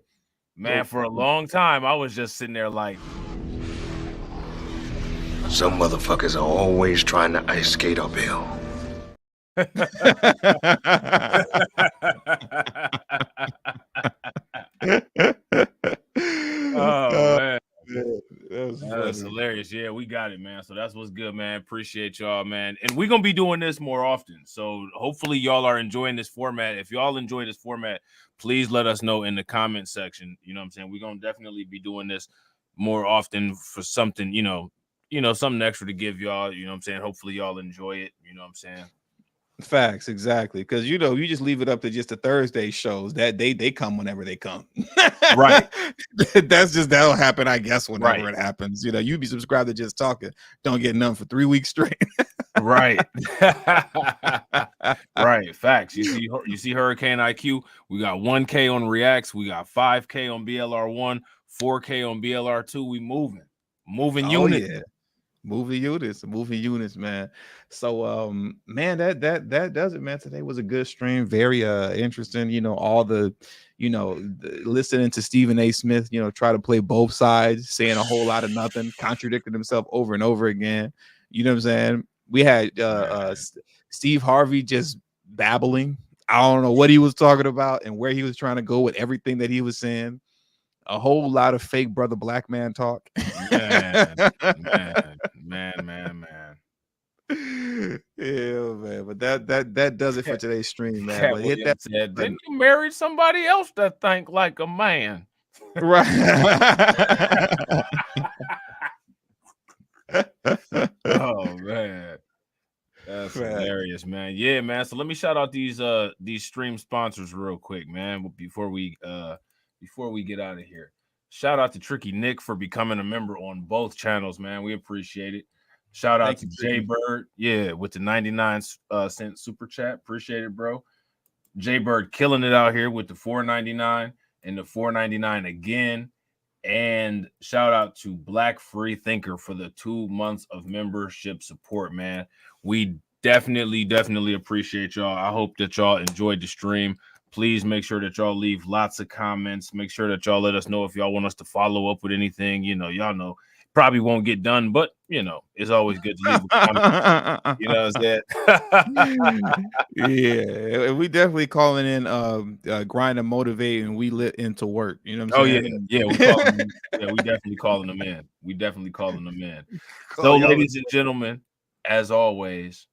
Man, for a long time, I was just sitting there like, some motherfuckers are always trying to ice skate uphill. Oh, man. That's hilarious. Yeah, we got it, man. So that's what's good, man. Appreciate y'all, man. And we're gonna be doing this more often. So hopefully y'all are enjoying this format. If y'all enjoy this format, please let us know in the comment section. You know what I'm saying? We're gonna definitely be doing this more often for something, something extra to give y'all. You know what I'm saying? Hopefully y'all enjoy it. You know what I'm saying? Facts, exactly. Because you just leave it up to just the Thursday shows that they come whenever they come. Right. That'll happen, I guess, whenever it happens. You be subscribed to Just Talking, don't get none for 3 weeks straight. Right. Right. Facts. You see Hurricane IQ. We got 1K on Reacts. We got 5K on BLR1, 4K on BLR2. We moving units. Yeah. Moving units, man. So man, that does it, man. Today was a good stream, very interesting. You know, all the listening to Stephen A. Smith, try to play both sides, saying a whole lot of nothing, contradicting himself over and over again. You know what I'm saying? We had Steve Harvey just babbling. I don't know what he was talking about and where he was trying to go with everything that he was saying. A whole lot of fake brother black man talk. Man. Yeah, man. But that does it for today's stream, man. Cat but hit that said, then you married somebody else that think like a man. Right. Oh man. That's hilarious, man. Yeah, man. So let me shout out these stream sponsors real quick, man. Before we get out of here. Shout out to Tricky Nick for becoming a member on both channels, man. We appreciate it. Shout out to Jay Bird, with the 99 cent super chat. Appreciate it, bro. Jay Bird killing it out here with the $4.99 and the $4.99 again. And shout out to Black Free Thinker for the 2 months of membership support, man. We definitely appreciate y'all. I hope that y'all enjoyed the stream. Please make sure that y'all leave lots of comments. Make sure that y'all let us know if y'all want us to follow up with anything. Y'all know probably won't get done, but it's always good to leave a comment. You know what I'm saying? Yeah, we definitely calling in grind and motivate, and we lit into work. You know what I'm saying? Yeah, we definitely calling them in. So, ladies and gentlemen, as always.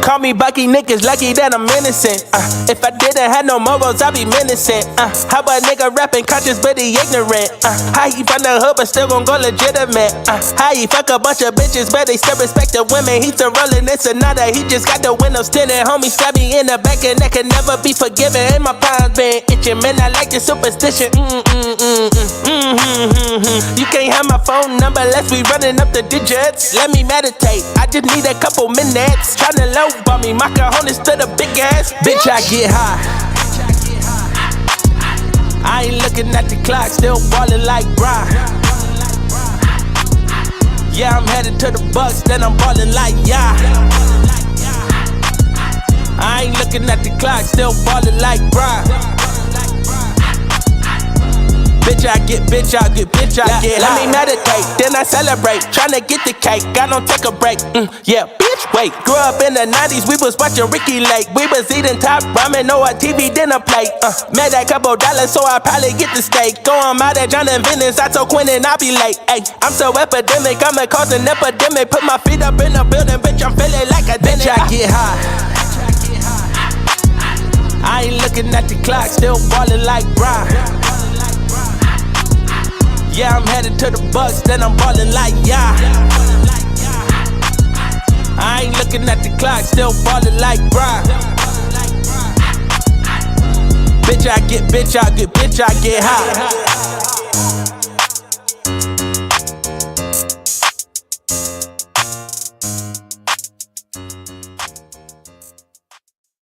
Call me Bucky, niggas lucky that I'm innocent. If I didn't have no morals, I'd be menacing. How a nigga rapping conscious but he ignorant? How he from the hood but still gon' go legitimate? How he fuck a bunch of bitches but they still respect the women? He still rolling this Sonata, he just got the windows tinted. Homie stab me in the back and that can never be forgiven. And my palms been itching, man, I like the superstition. You can't have my phone number unless we running up the digits. Let me meditate, I just need a couple minutes. Tryna low by me, my cojones to the big ass. Bitch, I get high. I ain't looking at the clock, still ballin' like Brian. Yeah, I'm headed to the Bucks, then I'm ballin' like I ain't looking at the clock, still ballin' like Brian. Bitch, I get. Let me meditate, then I celebrate. Tryna get the cake, I don't take a break. Yeah, bitch, wait. Grew up in the 90s, we was watching Ricky Lake. We was eating top ramen on a TV dinner plate. Made that couple dollars, so I probably get the steak. Go on out at John and Venice, I told Quentin I'll be late. Ay, I'm so epidemic, I'ma cause an epidemic. Put my feet up in the building, bitch, I'm feeling like a bitch, I get high. I ain't looking at the clock, still ballin' like Brian. Yeah, I'm headed to the Bucks, then I'm ballin' like I ain't looking at the clock, still ballin' like Brian. Bitch, I get high.